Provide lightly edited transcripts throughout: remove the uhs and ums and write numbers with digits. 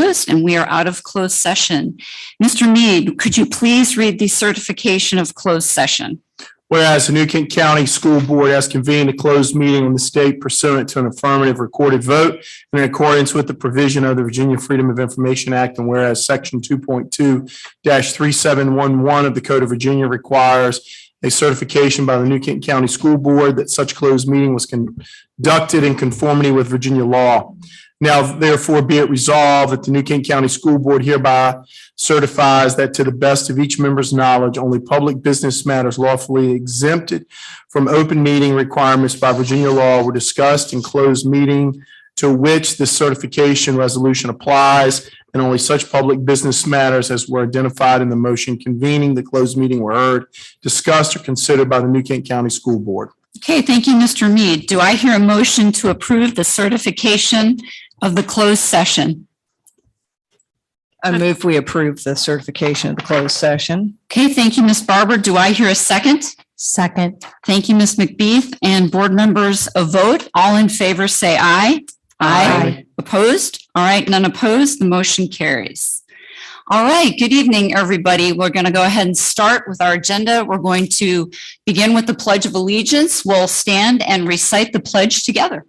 opposed, and we are out of closed session. Mr. Mead, could you please read the certification of closed session? Whereas the New Kent County School Board has convened a closed meeting on the state pursuant to an affirmative recorded vote in accordance with the provision of the Virginia Freedom of Information Act, and whereas Section 2.2-3711 of the Code of Virginia requires a certification by the New Kent County School Board that such closed meeting was conducted in conformity with Virginia law. Now, therefore, be it resolved that the New Kent County School Board hereby certifies that to the best of each member's knowledge, only public business matters lawfully exempted from open meeting requirements by Virginia law were discussed in closed meeting to which this certification resolution applies, and only such public business matters as were identified in the motion convening the closed meeting were heard, discussed, or considered by the New Kent County School Board. Okay, thank you, Mr. Mead. Do I hear a motion to approve the certification of the closed session? I move we approve the certification of the closed session. Okay, thank you, Ms. Barber. Do I hear a second? Second. Thank you, Ms. McBeath. And board members, a vote. All in favor say aye. Aye. Opposed? All right, none opposed. The motion carries. All right, good evening, everybody. We're going to go ahead and start with our agenda. We're going to begin with the Pledge of Allegiance. We'll stand and recite the pledge together.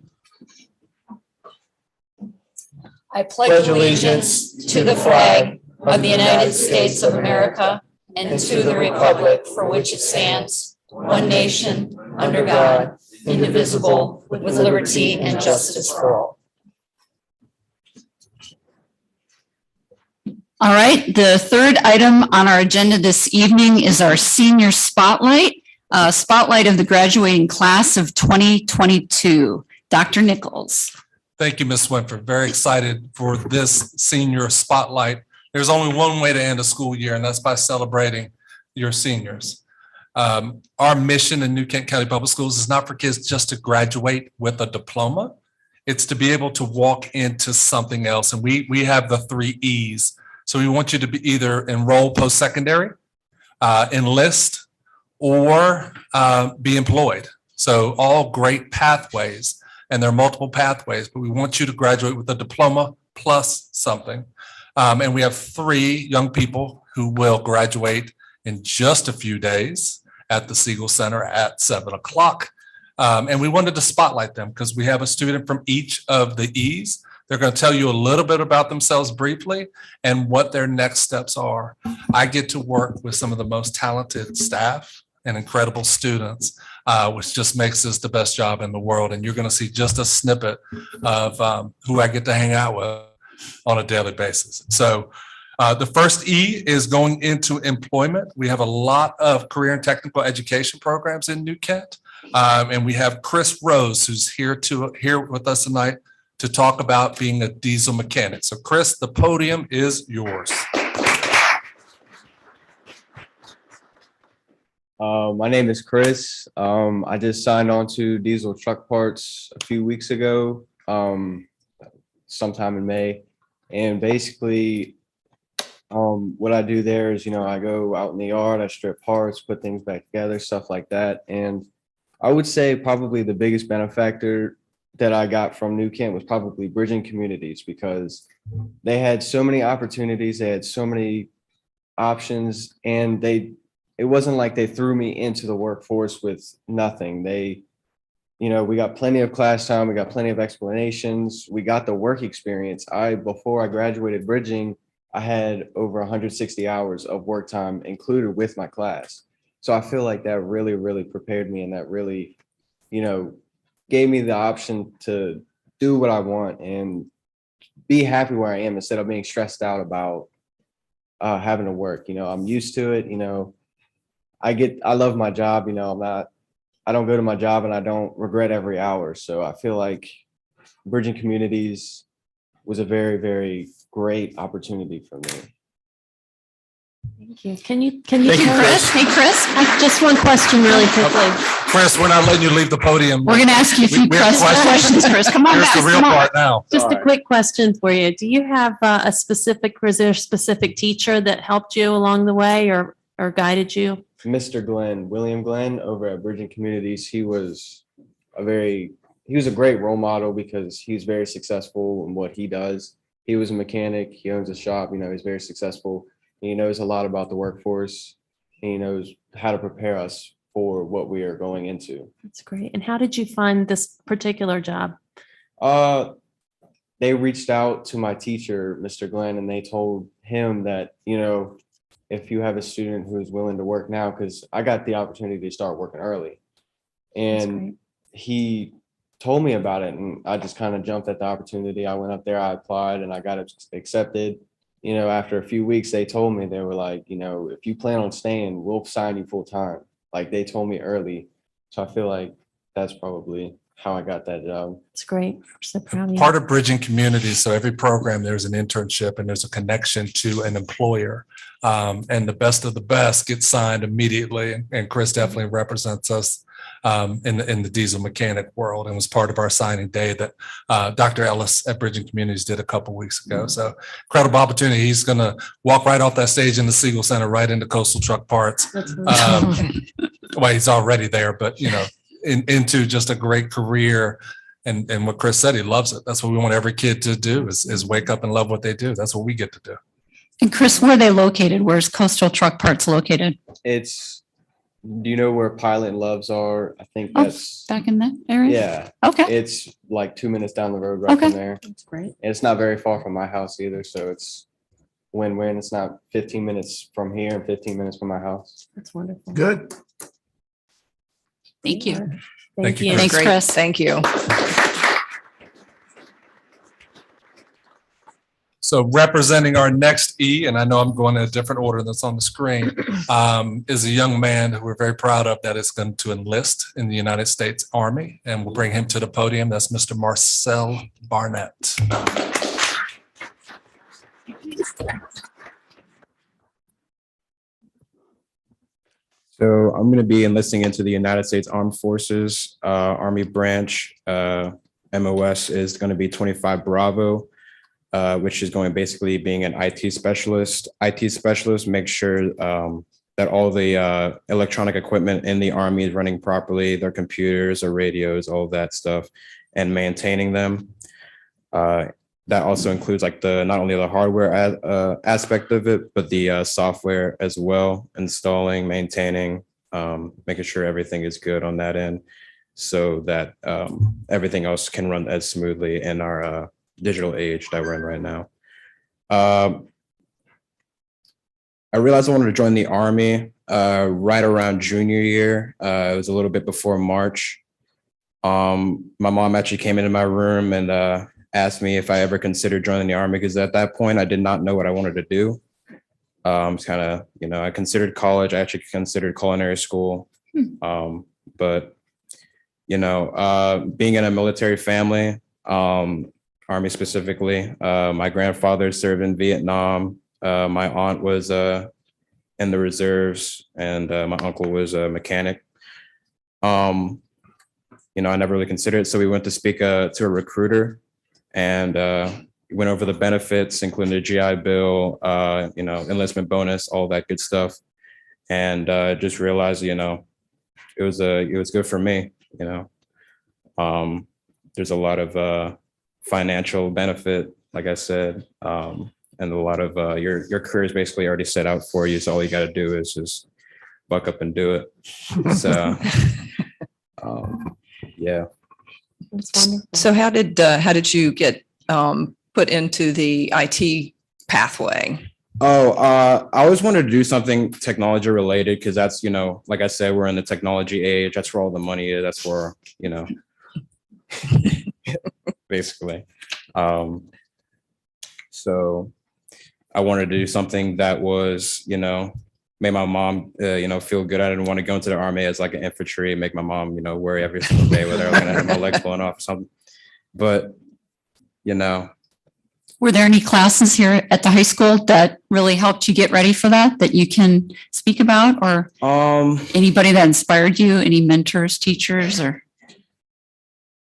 I pledge allegiance to the flag of the United States of America and to the republic for which it stands, one nation, under God, indivisible, with liberty and justice for all. All right, the third item on our agenda this evening is our senior spotlight, spotlight of the graduating class of 2022. Dr. Nichols. Thank you, Ms. Winford. Very excited for this senior spotlight. There's only one way to end a school year, and that's by celebrating your seniors. Our mission in New Kent County Public Schools is not for kids just to graduate with a diploma. It's to be able to walk into something else. And we have the 3 E's. So we want you to be either enroll post-secondary, enlist, or be employed. So all great pathways, and there are multiple pathways, but we want you to graduate with a diploma plus something. And we have 3 young people who will graduate in just a few days at the Siegel Center at 7 o'clock. And we wanted to spotlight them because we have a student from each of the E's. They're going to tell you a little bit about themselves briefly and what their next steps are. I get to work with some of the most talented staff and incredible students, which just makes this the best job in the world. And you're going to see just a snippet of who I get to hang out with on a daily basis. So the first E is going into employment. We have a lot of career and technical education programs in New Kent. And we have Chris Rose, who's here with us tonight to talk about being a diesel mechanic. So Chris, the podium is yours. My name is Chris. I just signed on to Diesel Truck Parts a few weeks ago, sometime in May. And basically, what I do there is, I go out in the yard, I strip parts, put things back together, stuff like that. And I would say probably the biggest benefactor that I got from New Kent was probably Bridging Communities, because they had so many opportunities, they had so many options, and it wasn't like they threw me into the workforce with nothing. We got plenty of class time, we got plenty of explanations, we got the work experience. Before I graduated Bridging, I had over 160 hours of work time included with my class. So I feel like that really, really prepared me, and that really, gave me the option to do what I want and be happy where I am instead of being stressed out about having to work. I'm used to it. I love my job. I don't go to my job and I don't regret every hour. So I feel like Bridging Communities was a very, very great opportunity for me. Thank you. Can you Thank you, Chris? Hey, Chris. just one question really quickly. Chris, we're not letting you leave the podium. We're going to ask you a few We have questions, Chris. Come on Here's back. the real Come on. part now. Just All a right. quick question for you. Do you have was there a specific teacher that helped you along the way or guided you? Mr. William Glenn over at Bridging Communities, he was a great role model because he's very successful in what he does. he was a mechanic. He owns a shop. He's very successful. He knows a lot about the workforce. And he knows how to prepare us for what we are going into. That's great. And how did you find this particular job? They reached out to my teacher, Mr. Glenn, and they told him that, if you have a student who's willing to work now, because I got the opportunity to start working early. That's And great. he told me about it, and I just kind of jumped at the opportunity. I went up there, I applied, and I got accepted. After a few weeks, they told me, they were like, if you plan on staying, we'll sign you full time. Like, they told me early. So I feel like that's probably how I got that job. It's great. I'm so proud of you. Part of bridging communities. So every program, there's an internship and there's a connection to an employer. And the best of the best get signed immediately. And Chris definitely represents us in the diesel mechanic world, and was part of our signing day that Dr. Ellis at Bridging Communities did a couple weeks ago. So incredible opportunity. He's going to walk right off that stage in the Siegel Center, right into Coastal Truck Parts. That's really Well, he's already there, but into just a great career. And what Chris said, he loves it. That's what we want every kid to do is wake up and love what they do. That's what we get to do. And Chris, where are they located? Where's Coastal Truck Parts located? Do you know where Pilot and Loves are? I think Oh, that's, Back in that area? yeah, Okay. it's like 2 minutes down the road right from Okay. there. That's great. And it's not very far from my house either. So it's win-win. It's not 15 minutes from here and 15 minutes from my house. That's wonderful. Good. Thank you. Thank you, you. Chris. Thanks, Great. Chris. Thank you. So representing our next E, and I know I'm going in a different order that's on the screen, is a young man who we're very proud of that is going to enlist in the United States Army, and we'll bring him to the podium. That's Mr. Marcel Barnett. So I'm going to be enlisting into the United States Armed Forces, Army branch. MOS is going to be 25 Bravo, which is going basically being an IT specialist. IT specialist makes sure that all the electronic equipment in the Army is running properly, their computers or radios, all of that stuff, and maintaining them. That also includes like not only the hardware aspect of it, but the software as well, installing, maintaining, making sure everything is good on that end so that everything else can run as smoothly in our digital age that we're in right now. I realized I wanted to join the Army right around junior year. It was a little bit before March. My mom actually came into my room and asked me if I ever considered joining the Army, because at that point I did not know what I wanted to do. It's kind of, I considered college. I actually considered culinary school. But, being in a military family, Army specifically, my grandfather served in Vietnam. My aunt was in the reserves, and my uncle was a mechanic. I never really considered it. So we went to speak to a recruiter, and went over the benefits, including the GI Bill, enlistment bonus, all that good stuff. And just realized, it was good for me. There's a lot of financial benefit, like I said, and a lot of your career is basically already set out for you. So all you got to do is just buck up and do it. So, yeah. That's wonderful. So how did you get put into the IT pathway? Oh, I always wanted to do something technology related, because that's, like I said, we're in the technology age. That's where all the money is. That's where, basically. So I wanted to do something that was, made my mom, feel good. I didn't want to go into the Army as like an infantry and make my mom, worry every single day whether I was going to have my legs blown off or something. But, Were there any classes here at the high school that really helped you get ready for that you can speak about, or anybody that inspired you, any mentors, teachers, or?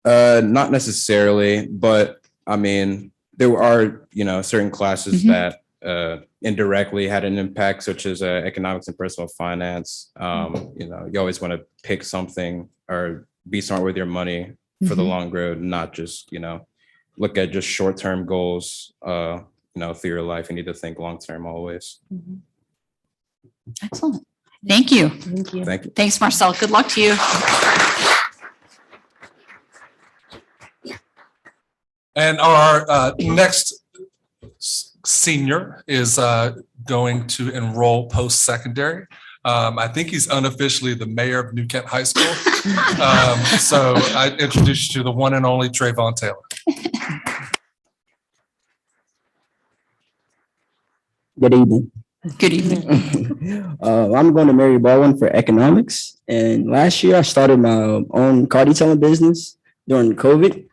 Not necessarily, but I mean, there are, certain classes that indirectly had an impact, such as economics and personal finance. You always want to pick something or be smart with your money for the long road, not just, look at just short-term goals, through your life. You need to think long-term always. Excellent. Thank you. Thank you. Thank you. Thanks, Marcel. Good luck to you. And our next senior is going to enroll post-secondary. I think he's unofficially the mayor of New Kent High School. So I introduce you to the one and only Trayvon Taylor. Good evening. Good evening. I'm going to Mary Baldwin for economics. And last year I started my own car detailing business during COVID.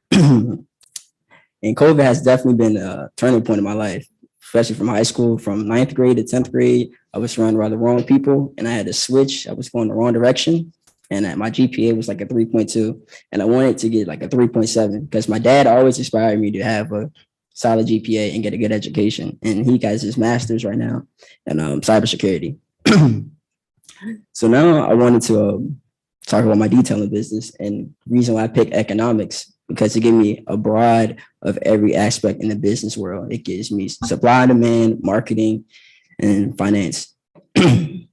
And COVID has definitely been a turning point in my life, especially from high school, from 9th grade to 10th grade. I was surrounded by the wrong people and I had to switch. I was going the wrong direction. And my GPA was like a 3.2. And I wanted to get like a 3.7 because my dad always inspired me to have a solid GPA and get a good education. And he got his master's right now in cybersecurity. So now I wanted to talk about my detailing business, and the reason why I picked economics, because it gave me a broad of every aspect in the business world. It gives me supply and demand, marketing, and finance. And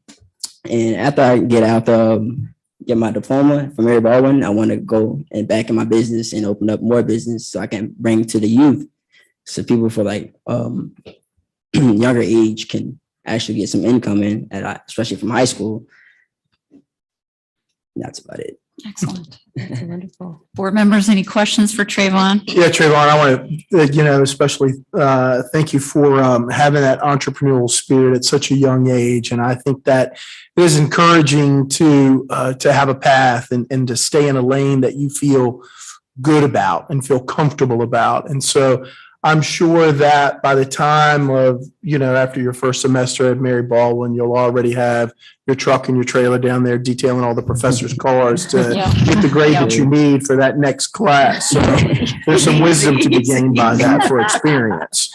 after I get my diploma from Mary Baldwin, I want to go and back in my business and open up more business so I can bring to the youth. So people for like younger age can actually get some income in, especially from high school. That's about it. Excellent. That's wonderful. Board members, any questions for Trayvon? Yeah, Trayvon, I want to, especially thank you for having that entrepreneurial spirit at such a young age. And I think that is encouraging to have a path and to stay in a lane that you feel good about and feel comfortable about. And so I'm sure that by the time of, after your first semester at Mary Baldwin, you'll already have your truck and your trailer down there detailing all the professors' cars to get the grade that you need for that next class. So there's some wisdom to be gained by that for experience.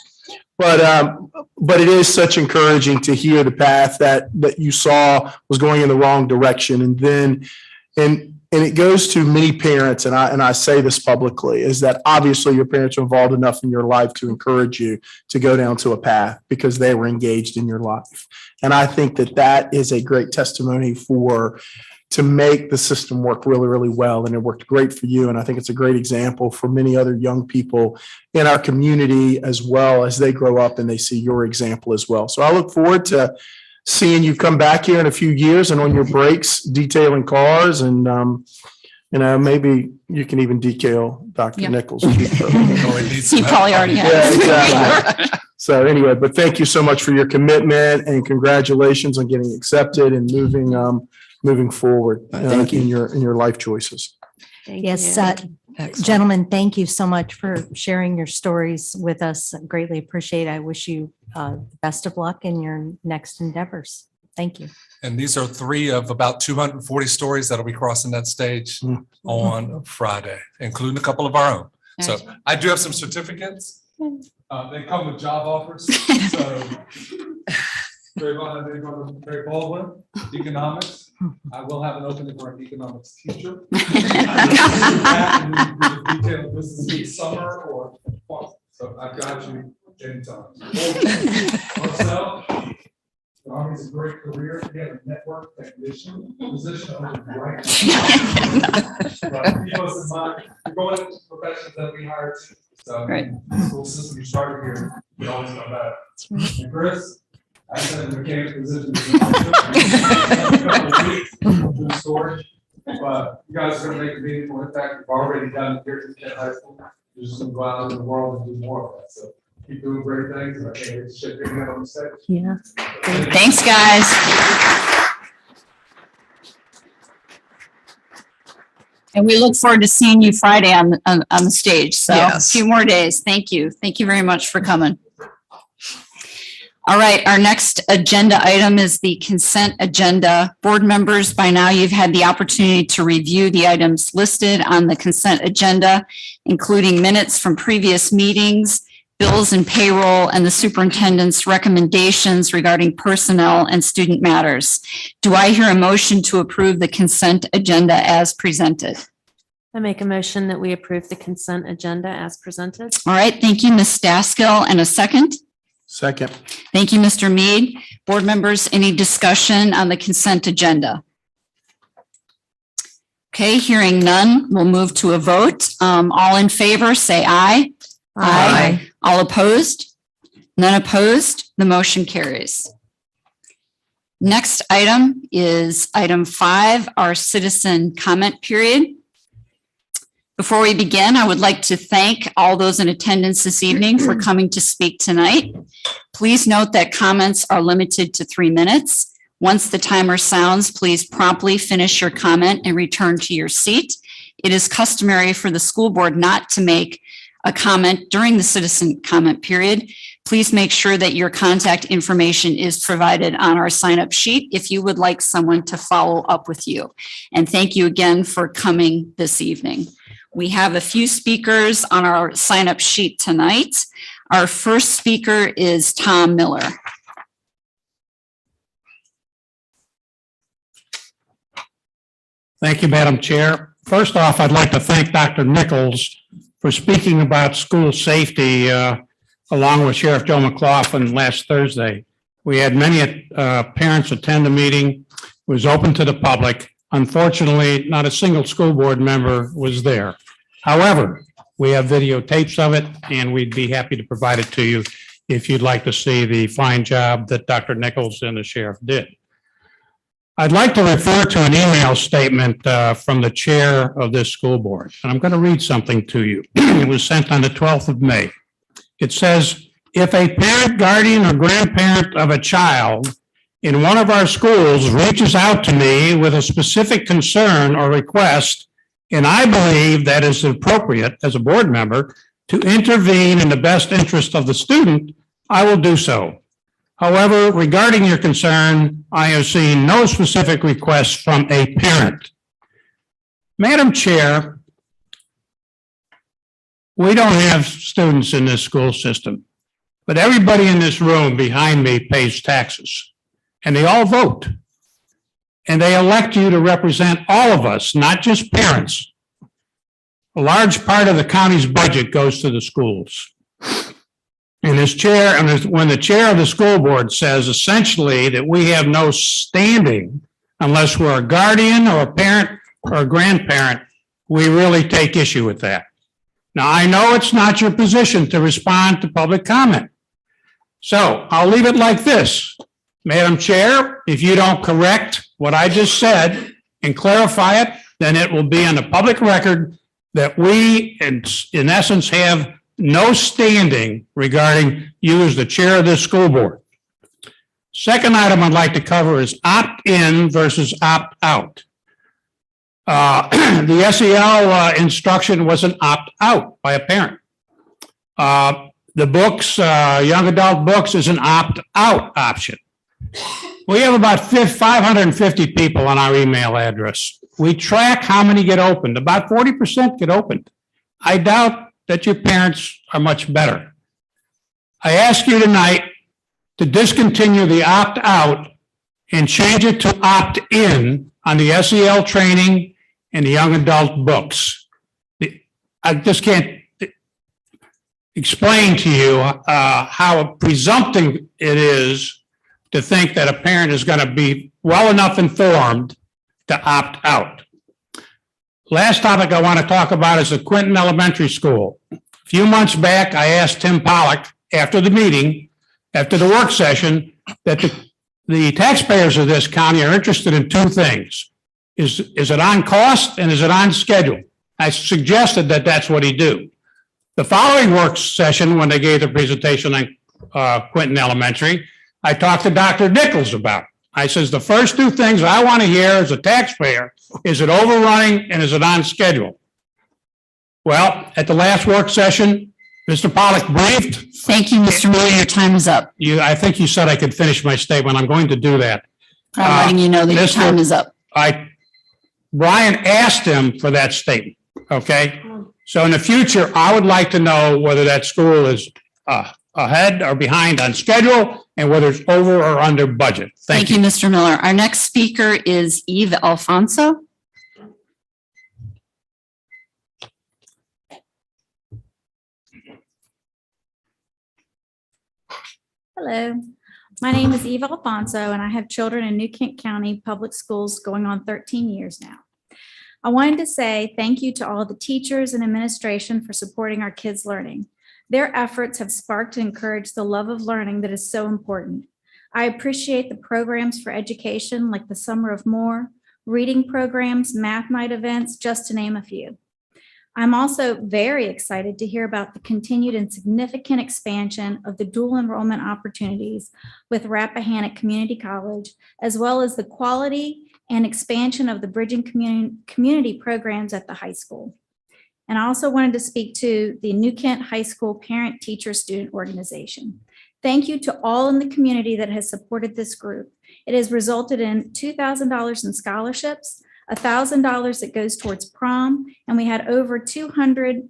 But it is such encouraging to hear the path that you saw was going in the wrong direction. And then, and it goes to many parents, and I say this publicly, is that obviously your parents are involved enough in your life to encourage you to go down to a path because they were engaged in your life. And I think that is a great testimony to make the system work really, really well. And it worked great for you. And I think it's a great example for many other young people in our community as well as they grow up and they see your example as well. So I look forward to seeing you come back here in a few years and on your breaks detailing cars, and maybe you can even decal Dr. Nichols. He probably already has. Yeah, exactly. So anyway, but thank you so much for your commitment and congratulations on getting accepted and moving forward Thank you. in your life choices. Yes, Excellent. gentlemen, thank you so much for sharing your stories with us. Greatly appreciate it. I wish you the best of luck in your next endeavors. Thank you. And these are 3 of about 240 stories that'll be crossing that stage on Friday, including a couple of our own. So I do have some certificates. They come with job offers. So Trayvon, I think I'm Mary Baldwin, economics. I will have an opening for an economics teacher. Detail business this summer or fall. So I've got you anytime. Marcel, the Army's a great career. You have a network technician position on the right. But keep us in mind, you're going into professions that we hired. So the school system you started here, we always come back. And Chris, I said in the mechanic position. Storage, but you guys are going to make a meaningful impact. We've already done it here at high school. You're just going to go out in the world and do more of that. So keep doing great things. And I can't wait to ship your head on the stage. Yeah. Thanks, guys. And we look forward to seeing you Friday on the stage. So Yes. a few more days. Thank you. Thank you very much for coming. All right, our next agenda item is the consent agenda. Board members, by now you've had the opportunity to review the items listed on the consent agenda, including minutes from previous meetings, bills and payroll, and the superintendent's recommendations regarding personnel and student matters. Do I hear a motion to approve the consent agenda as presented? I make a motion that we approve the consent agenda as presented. All right, thank you, Ms. Daskell. And a second? Second. Thank you, Mr. Mead. Board members, any discussion on the consent agenda? Okay, hearing none, we'll move to a vote. All in favor, say aye. Aye. All opposed? None opposed? The motion carries. Next item is item 5, our citizen comment period. Before we begin, I would like to thank all those in attendance this evening for coming to speak tonight. Please note that comments are limited to 3 minutes. Once the timer sounds, please promptly finish your comment and return to your seat. It is customary for the school board not to make a comment during the citizen comment period. Please make sure that your contact information is provided on our sign-up sheet if you would like someone to follow up with you. And thank you again for coming this evening. We have a few speakers on our sign-up sheet tonight. Our first speaker is Tom Miller. Thank you, Madam Chair. First off, I'd like to thank Dr. Nichols for speaking about school safety along with Sheriff Joe McLaughlin last Thursday. We had many parents attend the meeting. It was open to the public. Unfortunately, not a single school board member was there. However, we have videotapes of it, and we'd be happy to provide it to you if you'd like to see the fine job that Dr. Nichols and the sheriff did. I'd like to refer to an email statement from the chair of this school board, and I'm going to read something to you. It was sent on the 12th of May. It says, if a parent, guardian, or grandparent of a child in one of our schools reaches out to me with a specific concern or request, and I believe that is appropriate as a board member to intervene in the best interest of the student, I will do so. However, regarding your concern, I have seen no specific requests from a parent. Madam Chair, we don't have students in this school system, but everybody in this room behind me pays taxes, and they all vote. And they elect you to represent all of us, not just parents. A large part of the county's budget goes to the schools. And as chair, and when the chair of the school board says essentially that we have no standing unless we're a guardian or a parent or a grandparent, we really take issue with that. Now, I know it's not your position to respond to public comment. So I'll leave it like this. Madam Chair, if you don't correct what I just said and clarify it, then it will be on the public record that we, in essence, have no standing regarding you as the chair of this school board. Second item I'd like to cover is opt-in versus opt-out. The SEL instruction was an opt-out by a parent. The books, young adult books, is an opt-out option. We have about 550 people on our email address. We track how many get opened. About 40% get opened. I doubt that your parents are much better. I ask you tonight to discontinue the opt-out and change it to opt-in on the SEL training and the young adult books. I just can't explain to you how presumptive it is to think that a parent is going to be well enough informed to opt out. Last topic I want to talk about is the Quinton Elementary School. A few months back, I asked Tim Pollock after the meeting, after the work session, that the taxpayers of this county are interested in two things. Is it on cost and is it on schedule? I suggested that that's what he do. The following work session, when they gave the presentation on Quinton Elementary, I talked to Dr. Nichols about it. I says, the first two things I want to hear as a taxpayer, is it overrunning and is it on schedule? Well, at the last work session, Mr. Pollock briefed. Thank you, Mr. Miller. Your time is up. I think you said I could finish my statement. I'm going to do that. I'm letting you know that your time is up. Brian asked him for that statement, okay? So in the future, I would like to know whether that school is ahead or behind on schedule and whether it's over or under budget. Thank you. Mr. Miller. Our next speaker is Eve Alfonso. Hello, my name is Eva Alfonso, and I have children in New Kent County Public Schools going on 13 years now. I wanted to say thank you to all the teachers and administration for supporting our kids' learning. Their efforts have sparked and encouraged the love of learning that is so important. I appreciate the programs for education like the Summer of More, reading programs, math night events, just to name a few. I'm also very excited to hear about the continued and significant expansion of the dual enrollment opportunities with Rappahannock Community College, as well as the quality and expansion of the bridging community programs at the high school. And I also wanted to speak to the New Kent High School Parent Teacher Student Organization. Thank you to all in the community that has supported this group. It has resulted in $2,000 in scholarships, $1,000 that goes towards prom, and we had over 20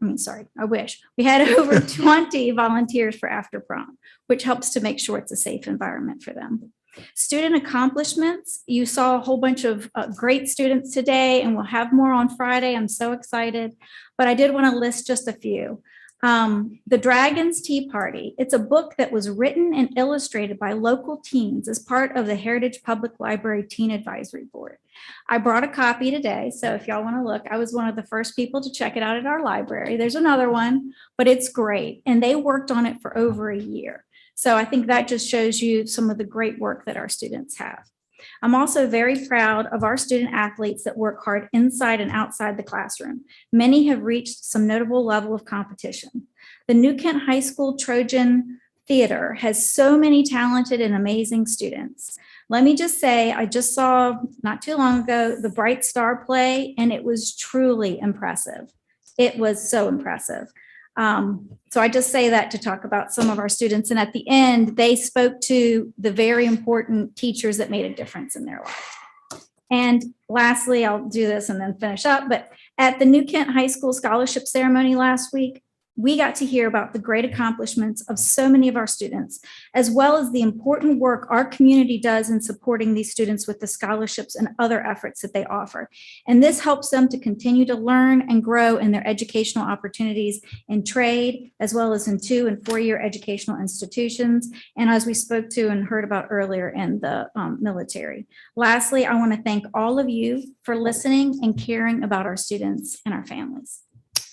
volunteers for after prom, which helps to make sure it's a safe environment for them. Student accomplishments, you saw a whole bunch of great students today, and we'll have more on Friday. I'm so excited, but I did want to list just a few. The Dragon's Tea Party. It's a book that was written and illustrated by local teens as part of the Heritage Public Library Teen Advisory Board. I brought a copy today, so if y'all want to look, I was one of the first people to check it out at our library. There's another one, but it's great, and they worked on it for over a year. So I think that just shows you some of the great work that our students have. I'm also very proud of our student athletes that work hard inside and outside the classroom. Many have reached some notable level of competition. The New Kent High School Trojan Theater has so many talented and amazing students. Let me just say, I just saw not too long ago the Bright Star play, and it was truly impressive. It was so impressive. So I just say that to talk about some of our students. And at the end, they spoke to the very important teachers that made a difference in their life. And lastly, I'll do this and then finish up. But at the New Kent High School scholarship ceremony last week, we got to hear about the great accomplishments of so many of our students, as well as the important work our community does in supporting these students with the scholarships and other efforts that they offer. And this helps them to continue to learn and grow in their educational opportunities in trade, as well as in 2- and 4-year educational institutions, and as we spoke to and heard about earlier in the military. Lastly, I want to thank all of you for listening and caring about our students and our families.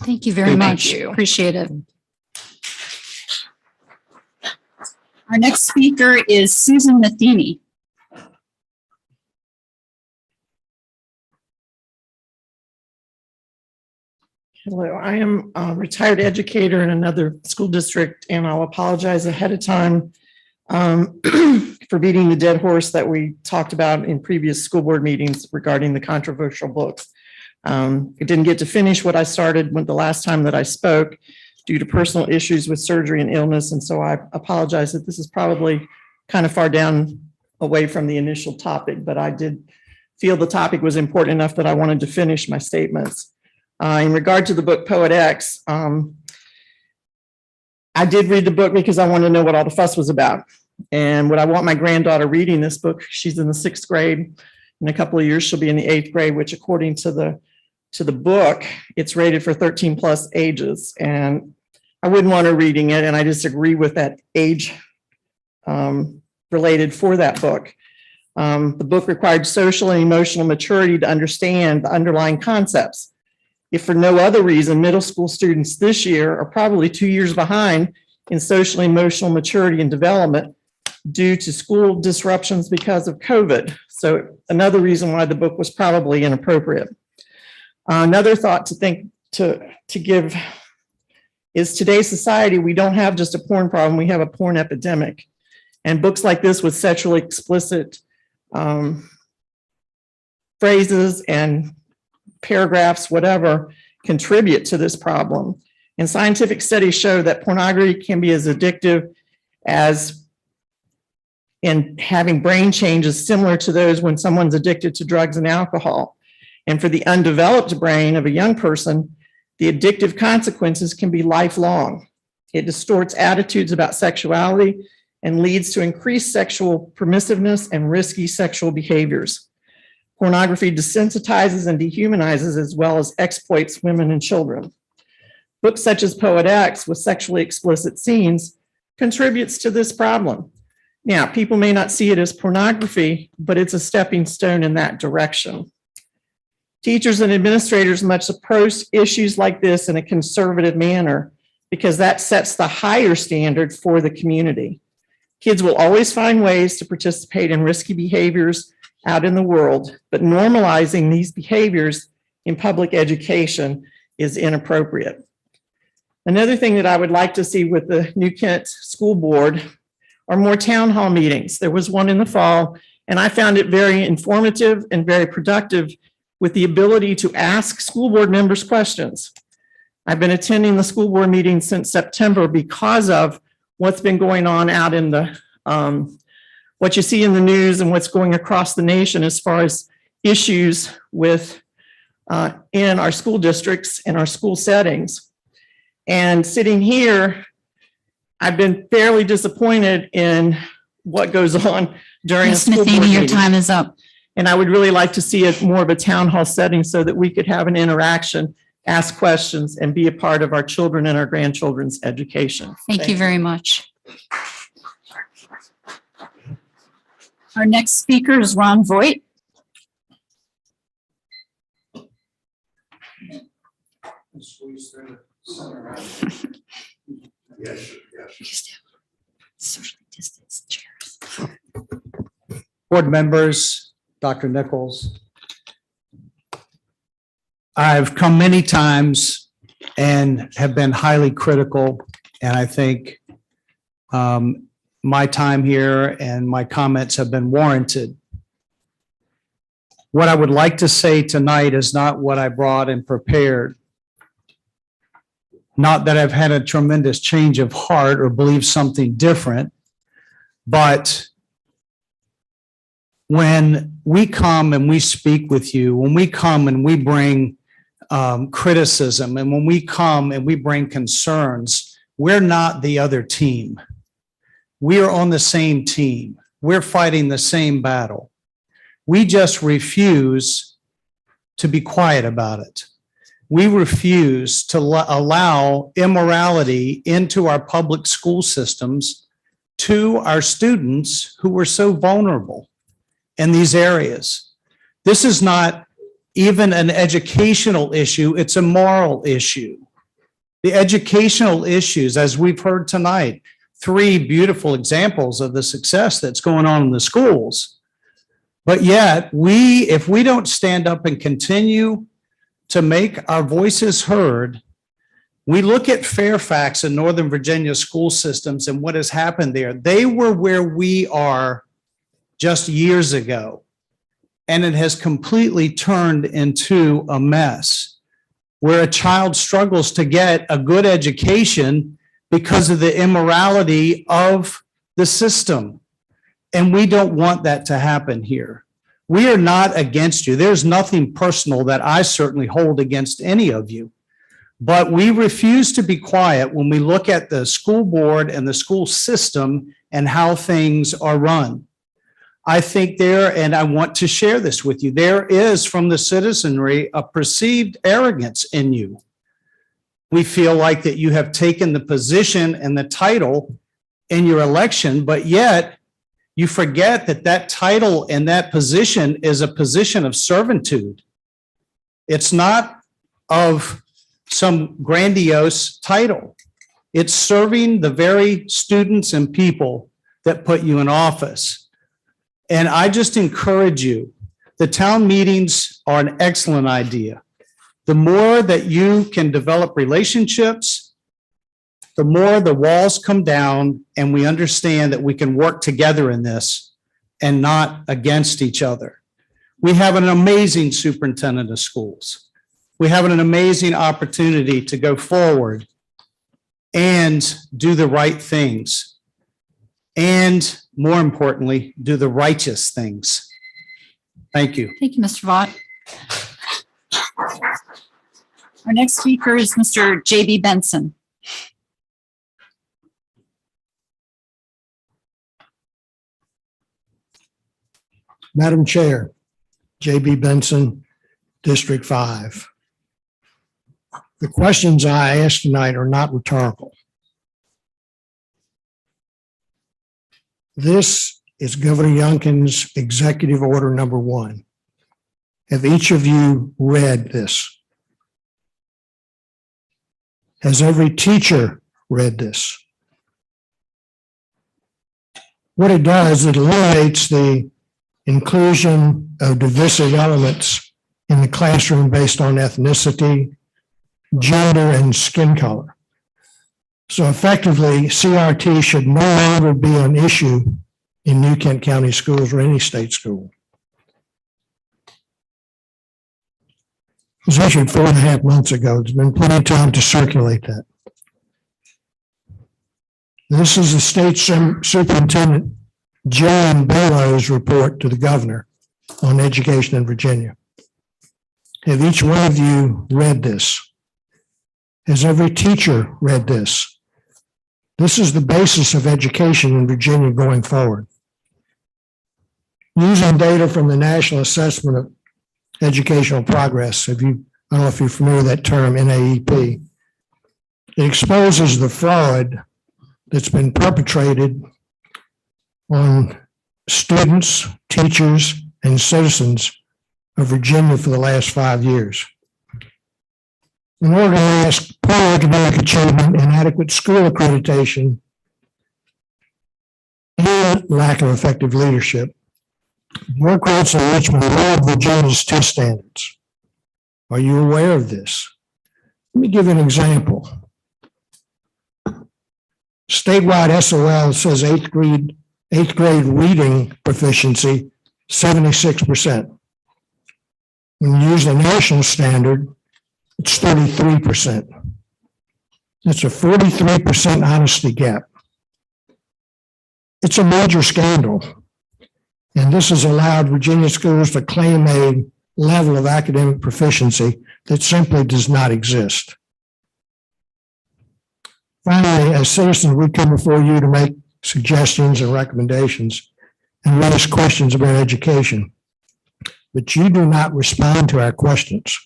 Thank you very Thank much. you. Appreciate it. Our next speaker is Susan Matheny. Hello, I am a retired educator in another school district, and I'll apologize ahead of time for beating the dead horse that we talked about in previous school board meetings regarding the controversial books. I didn't get to finish what I started when the last time that I spoke due to personal issues with surgery and illness. And so I apologize that this is probably kind of far down away from the initial topic, but I did feel the topic was important enough that I wanted to finish my statements. In regard to the book Poet X, I did read the book because I wanted to know what all the fuss was about. And what I want my granddaughter reading this book, she's in the 6th grade. In a couple of years, she'll be in the 8th grade, which according to the book, it's rated for 13 plus ages. And I wouldn't want her reading it. And I disagree with that age related for that book. The book required social and emotional maturity to understand the underlying concepts. If for no other reason, middle school students this year are probably 2 years behind in social and emotional maturity and development due to school disruptions because of COVID. So another reason why the book was probably inappropriate. Another thought to give is today's society, we don't have just a porn problem, we have a porn epidemic. And books like this with sexually explicit phrases and paragraphs, whatever, contribute to this problem. And scientific studies show that pornography can be as addictive as in having brain changes similar to those when someone's addicted to drugs and alcohol. And for the undeveloped brain of a young person, the addictive consequences can be lifelong. It distorts attitudes about sexuality and leads to increased sexual permissiveness and risky sexual behaviors. Pornography desensitizes and dehumanizes as well as exploits women and children. Books such as Poet X with sexually explicit scenes contributes to this problem. Now, people may not see it as pornography, but it's a stepping stone in that direction. Teachers and administrators must approach issues like this in a conservative manner because that sets the higher standard for the community. Kids will always find ways to participate in risky behaviors out in the world, but normalizing these behaviors in public education is inappropriate. Another thing that I would like to see with the New Kent School Board are more town hall meetings. There was one in the fall, and I found it very informative and very productive with the ability to ask school board members questions. I've been attending the school board meeting since September because of what's been going on out in the, what you see in the news and what's going across the nation as far as issues with in our school districts and our school settings. And sitting here, I've been fairly disappointed in what goes on during a Ms. school board Matheny, your meeting. time is up. And I would really like to see it more of a town hall setting so that we could have an interaction, ask questions, and be a part of our children and our grandchildren's education. Thank you very much. Our next speaker is Ron Voigt. Socially distanced chairs. Board members, Dr. Nichols. I've come many times and have been highly critical, and I think my time here and my comments have been warranted. What I would like to say tonight is not what I brought and prepared. Not that I've had a tremendous change of heart or believe something different, but when we come and we speak with you, when we come and we bring criticism, and when we come and we bring concerns, we're not the other team. We are on the same team. We're fighting the same battle. We just refuse to be quiet about it. We refuse to allow immorality into our public school systems to our students who are so vulnerable in these areas. This is not even an educational issue, it's a moral issue. The educational issues, as we've heard tonight, 3 beautiful examples of the success that's going on in the schools. But yet, if we don't stand up and continue to make our voices heard, we look at Fairfax and Northern Virginia school systems and what has happened there. They were where we are just years ago, and it has completely turned into a mess where a child struggles to get a good education because of the immorality of the system. And we don't want that to happen here. We are not against you. There's nothing personal that I certainly hold against any of you. But we refuse to be quiet when we look at the school board and the school system and how things are run. I think and I want to share this with you, there is from the citizenry a perceived arrogance in you. We feel like that you have taken the position and the title in your election, but yet you forget that that title and that position is a position of servitude. It's not of some grandiose title. It's serving the very students and people that put you in office. And I just encourage you, the town meetings are an excellent idea. The more that you can develop relationships, the more the walls come down and we understand that we can work together in this and not against each other. We have an amazing superintendent of schools. We have an amazing opportunity to go forward and do the right things. And more importantly, do the righteous things. Thank you. Thank you, Mr. Vaught. Our next speaker is Mr. J.B. Benson. Madam Chair, J.B. Benson, District 5. The questions I asked tonight are not rhetorical. This is Governor Youngkin's executive order number 1. Have each of you read this? Has every teacher read this? What it does, it eliminates the inclusion of divisive elements in the classroom based on ethnicity, gender, and skin color. So effectively, CRT should no longer be an issue in New Kent County schools or any state school. It was issued 4.5 months ago. There's been plenty of time to circulate that. This is the state superintendent, John Barrow's report to the governor on education in Virginia. Have each one of you read this? Has every teacher read this? This is the basis of education in Virginia going forward. Using data from the National Assessment of Educational Progress, I don't know if you're familiar with that term, NAEP, it exposes the fraud that's been perpetrated on students, teachers, and citizens of Virginia for the last 5 years. In order to ask poor academic achievement, inadequate school accreditation, and lack of effective leadership, bureaucrats in Richmond lowered Virginia's test standards. Are you aware of this? Let me give you an example. Statewide SOL says eighth grade reading proficiency, 76%. When you use the national standard, it's 33%. That's a 43% honesty gap. It's a major scandal. And this has allowed Virginia schools to claim a level of academic proficiency that simply does not exist. Finally, as citizens, we come before you to make suggestions and recommendations and raise questions about education. But you do not respond to our questions.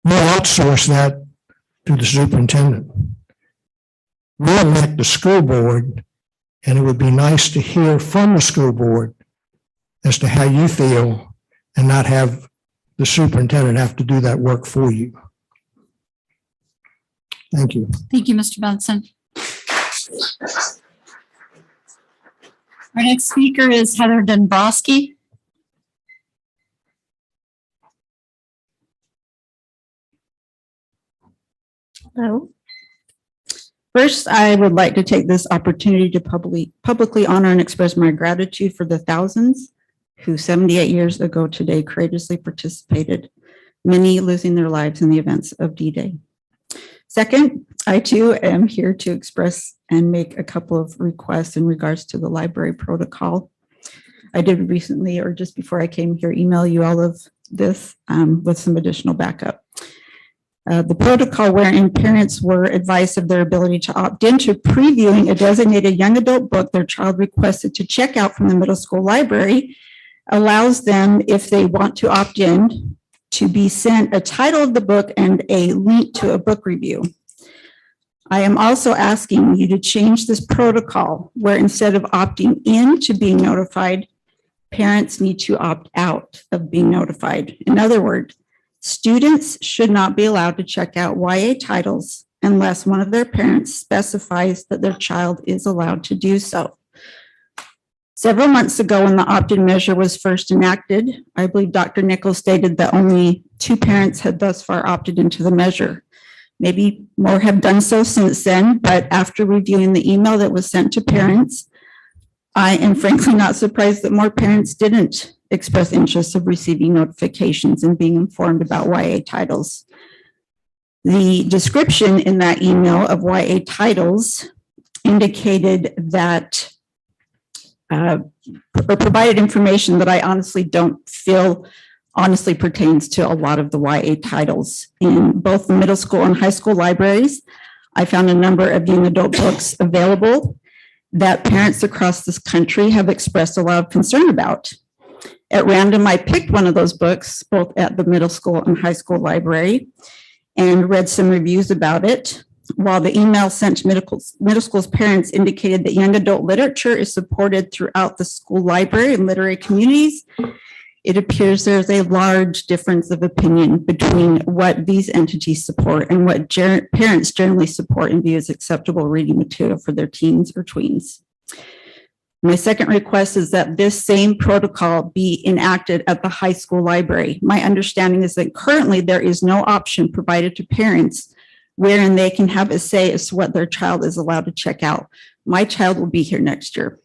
You outsource that to the superintendent. We elect the school board, and it would be nice to hear from the school board as to how you feel and not have the superintendent have to do that work for you. Thank you. Thank you, Mr. Benson. Our next speaker is Heather Dombrowski. Hello. First, I would like to take this opportunity to publicly honor and express my gratitude for the thousands who 78 years ago today courageously participated, many losing their lives in the events of D-Day. Second, I too am here to express and make a couple of requests in regards to the library protocol. I did recently, or just before I came here, email you all of this with some additional backup. The protocol wherein parents were advised of their ability to opt into previewing a designated young adult book their child requested to check out from the middle school library allows them, if they want to opt in, to be sent a title of the book and a link to a book review. I am also asking you to change this protocol where instead of opting in to being notified, parents need to opt out of being notified. In other words, students should not be allowed to check out YA titles unless one of their parents specifies that their child is allowed to do so. Several months ago, when the opt-in measure was first enacted, I believe Dr. Nichols stated that only 2 parents had thus far opted into the measure. Maybe more have done so since then, but after reviewing the email that was sent to parents, I am frankly not surprised that more parents didn't express interest of receiving notifications and being informed about YA titles. The description in that email of YA titles indicated that or provided information that I honestly don't feel honestly pertains to a lot of the YA titles. In both the middle school and high school libraries, I found a number of young adult books available that parents across this country have expressed a lot of concern about. At random, I picked one of those books, both at the middle school and high school library, and read some reviews about it. While the email sent to middle school's parents indicated that young adult literature is supported throughout the school library and literary communities, it appears there's a large difference of opinion between what these entities support and what parents generally support and view as acceptable reading material for their teens or tweens. My second request is that this same protocol be enacted at the high school library. My understanding is that currently there is no option provided to parents wherein they can have a say as to what their child is allowed to check out. My child will be here next year.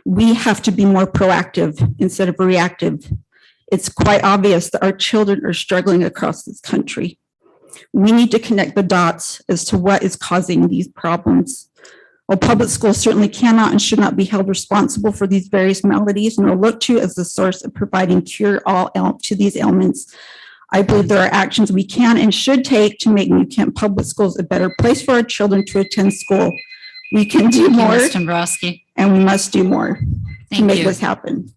We have to be more proactive instead of reactive. It's quite obvious that our children are struggling across this country. We need to connect the dots as to what is causing these problems. While public schools certainly cannot and should not be held responsible for these various maladies nor looked to as the source of providing cure-all to these ailments, I believe there are actions we can and should take to make New Kent Public Schools a better place for our children to attend school. We can do more, Ms. Dombrowski. and we must do more to Thank make you. this happen.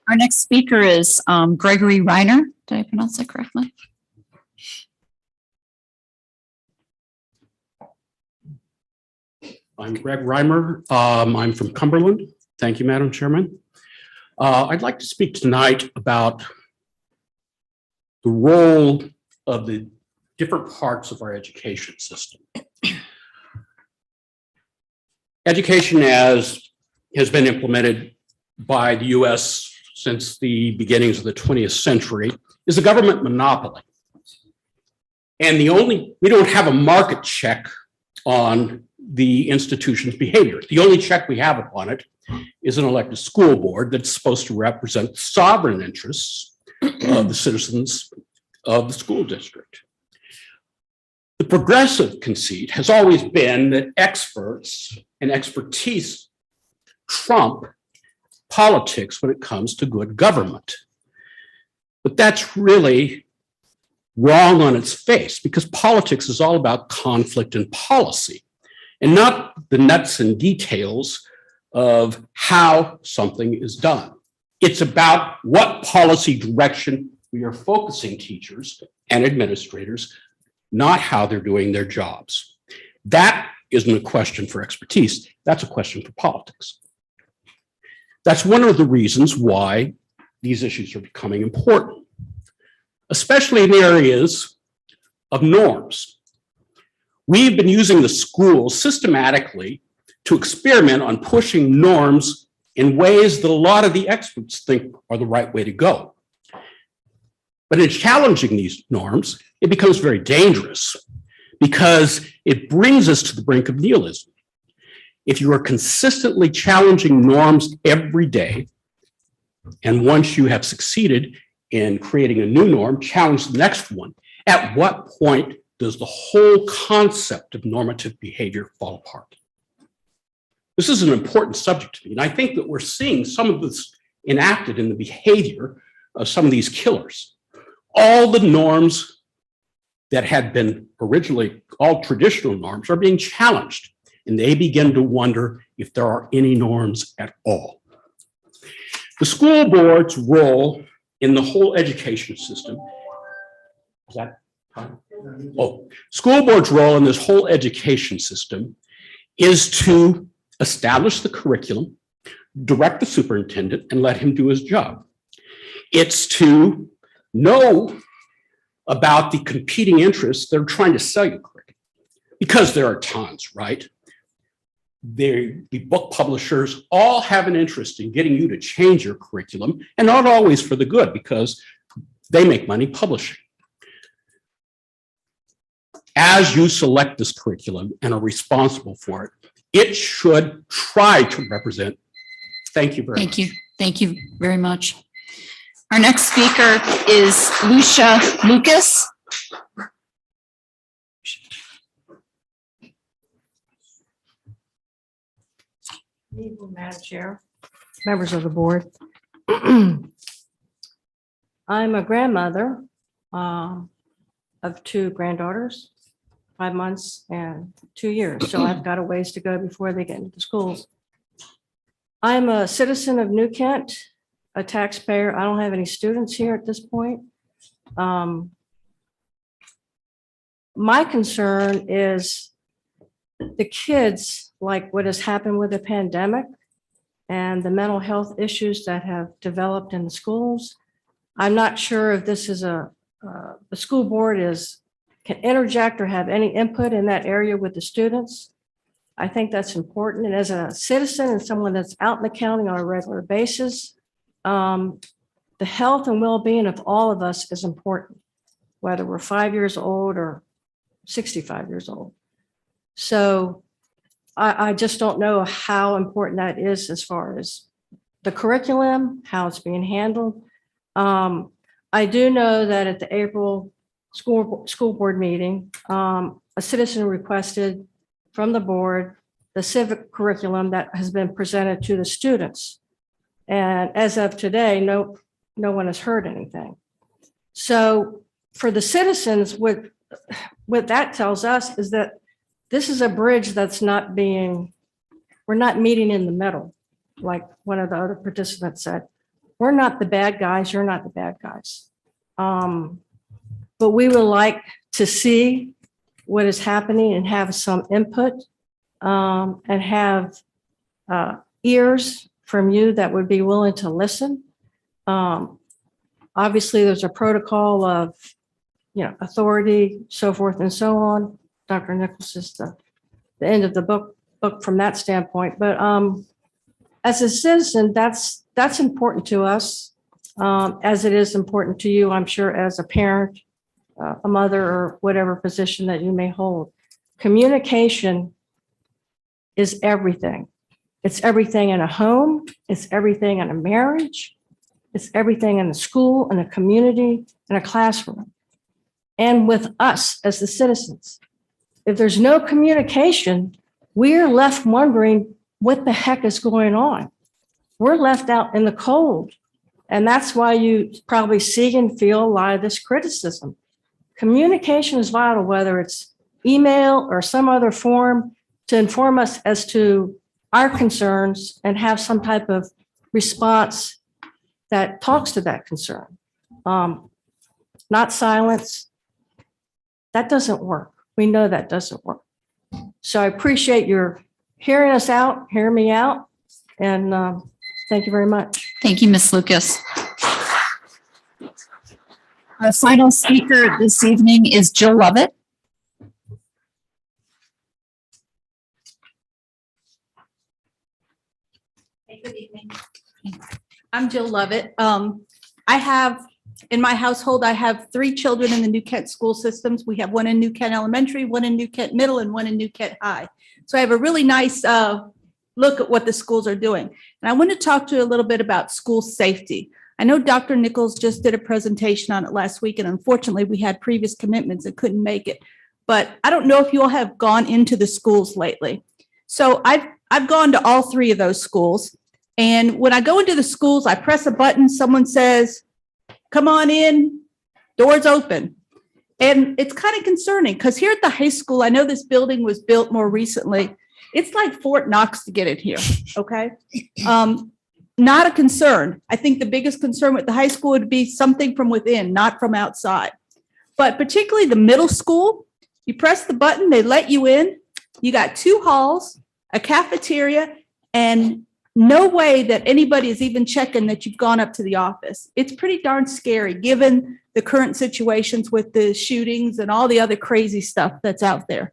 Our next speaker is Gregory Reiner. Did I pronounce that correctly? I'm Greg Reimer. I'm from Cumberland. Thank you, Madam Chairman. I'd like to speak tonight about the role of the different parts of our education system. Education, as has been implemented by the U.S. since the beginnings of the 20th century, is a government monopoly. And we don't have a market check on the institution's behavior. The only check we have upon it is an elected school board that's supposed to represent sovereign interests of the citizens of the school district. The progressive conceit has always been that experts and expertise trump politics when it comes to good government. But that's really wrong on its face, because politics is all about conflict and policy, and not the nuts and details of how something is done. It's about what policy direction we are focusing teachers and administrators, not how they're doing their jobs. That isn't a question for expertise. That's a question for politics. That's one of the reasons why these issues are becoming important, especially in the areas of norms. We've been using the schools systematically to experiment on pushing norms in ways that a lot of the experts think are the right way to go. But in challenging these norms, it becomes very dangerous because it brings us to the brink of nihilism. If you are consistently challenging norms every day, and once you have succeeded in creating a new norm, challenge the next one, at what point does the whole concept of normative behavior fall apart? This is an important subject to me, and I think that we're seeing some of this enacted in the behavior of some of these killers. All the norms that had been originally all traditional norms are being challenged, and they begin to wonder if there are any norms at all. The school board's role in the whole education system, is that time? Oh, school board's role in this whole education system is to establish the curriculum, direct the superintendent, and let him do his job. It's to know about the competing interests that are trying to sell you curriculum, because there are tons, right? The book publishers all have an interest in getting you to change your curriculum, and not always for the good, because they make money publishing. As you select this curriculum and are responsible for it, it should try to represent. Thank you very much. Thank you. Thank you very much. Our next speaker is Lucia Lucas. Madam Chair, members of the board. I'm a grandmother of two granddaughters, 5 months and 2 years. So I've got a ways to go before they get into the schools. I'm a citizen of New Kent, a taxpayer. I don't have any students here at this point. My concern is the kids, like what has happened with the pandemic and the mental health issues that have developed in the schools. I'm not sure if this is the school board can interject or have any input in that area with the students. I think that's important. And as a citizen and someone that's out in the county on a regular basis, the health and well-being of all of us is important, whether we're 5 years old or 65 years old. So I just don't know how important that is as far as the curriculum, how it's being handled. I do know that at the April school board meeting, a citizen requested from the board the civic curriculum that has been presented to the students. And as of today, no one has heard anything. So for the citizens, what that tells us is that this is a bridge that's we're not meeting in the middle. Like one of the other participants said, we're not the bad guys, you're not the bad guys. But we would like to see what is happening and have some input and have ears from you that would be willing to listen. Obviously, there's a protocol of, authority, so forth and so on. Dr. Nichols is the end of the book from that standpoint. But as a citizen, that's important to us, as it is important to you, I'm sure, as a parent, a mother, or whatever position that you may hold. Communication is everything. It's everything in a home. It's everything in a marriage. It's everything in a school, in a community, in a classroom, and with us as the citizens. If there's no communication, we're left wondering what the heck is going on. We're left out in the cold. And that's why you probably see and feel a lot of this criticism. Communication is vital, whether it's email or some other form, to inform us as to our concerns and have some type of response that talks to that concern. Not silence. That doesn't work. We know that doesn't work. So I appreciate your hearing us out, hearing me out, and thank you very much. Thank you, Ms. Lucas. Our final speaker this evening is Jill Lovett. Hey, good evening. I'm Jill Lovett. In my household, I have 3 children in the New Kent school systems. We have one in New Kent Elementary, one in New Kent Middle, and one in New Kent High. So I have a really nice look at what the schools are doing. And I want to talk to you a little bit about school safety. I know Dr. Nichols just did a presentation on it last week, and unfortunately we had previous commitments and couldn't make it. But I don't know if you all have gone into the schools lately. So I've gone to all 3 of those schools. And when I go into the schools, I press a button, someone says, come on in, doors open. And it's kind of concerning because here at the high school, I know this building was built more recently. It's like Fort Knox to get in here, okay? Not a concern. I think the biggest concern with the high school would be something from within, not from outside. But particularly the middle school, you press the button, they let you in. You got 2 halls, a cafeteria, and no way that anybody is even checking that you've gone up to the office. It's pretty darn scary given the current situations with the shootings and all the other crazy stuff that's out there.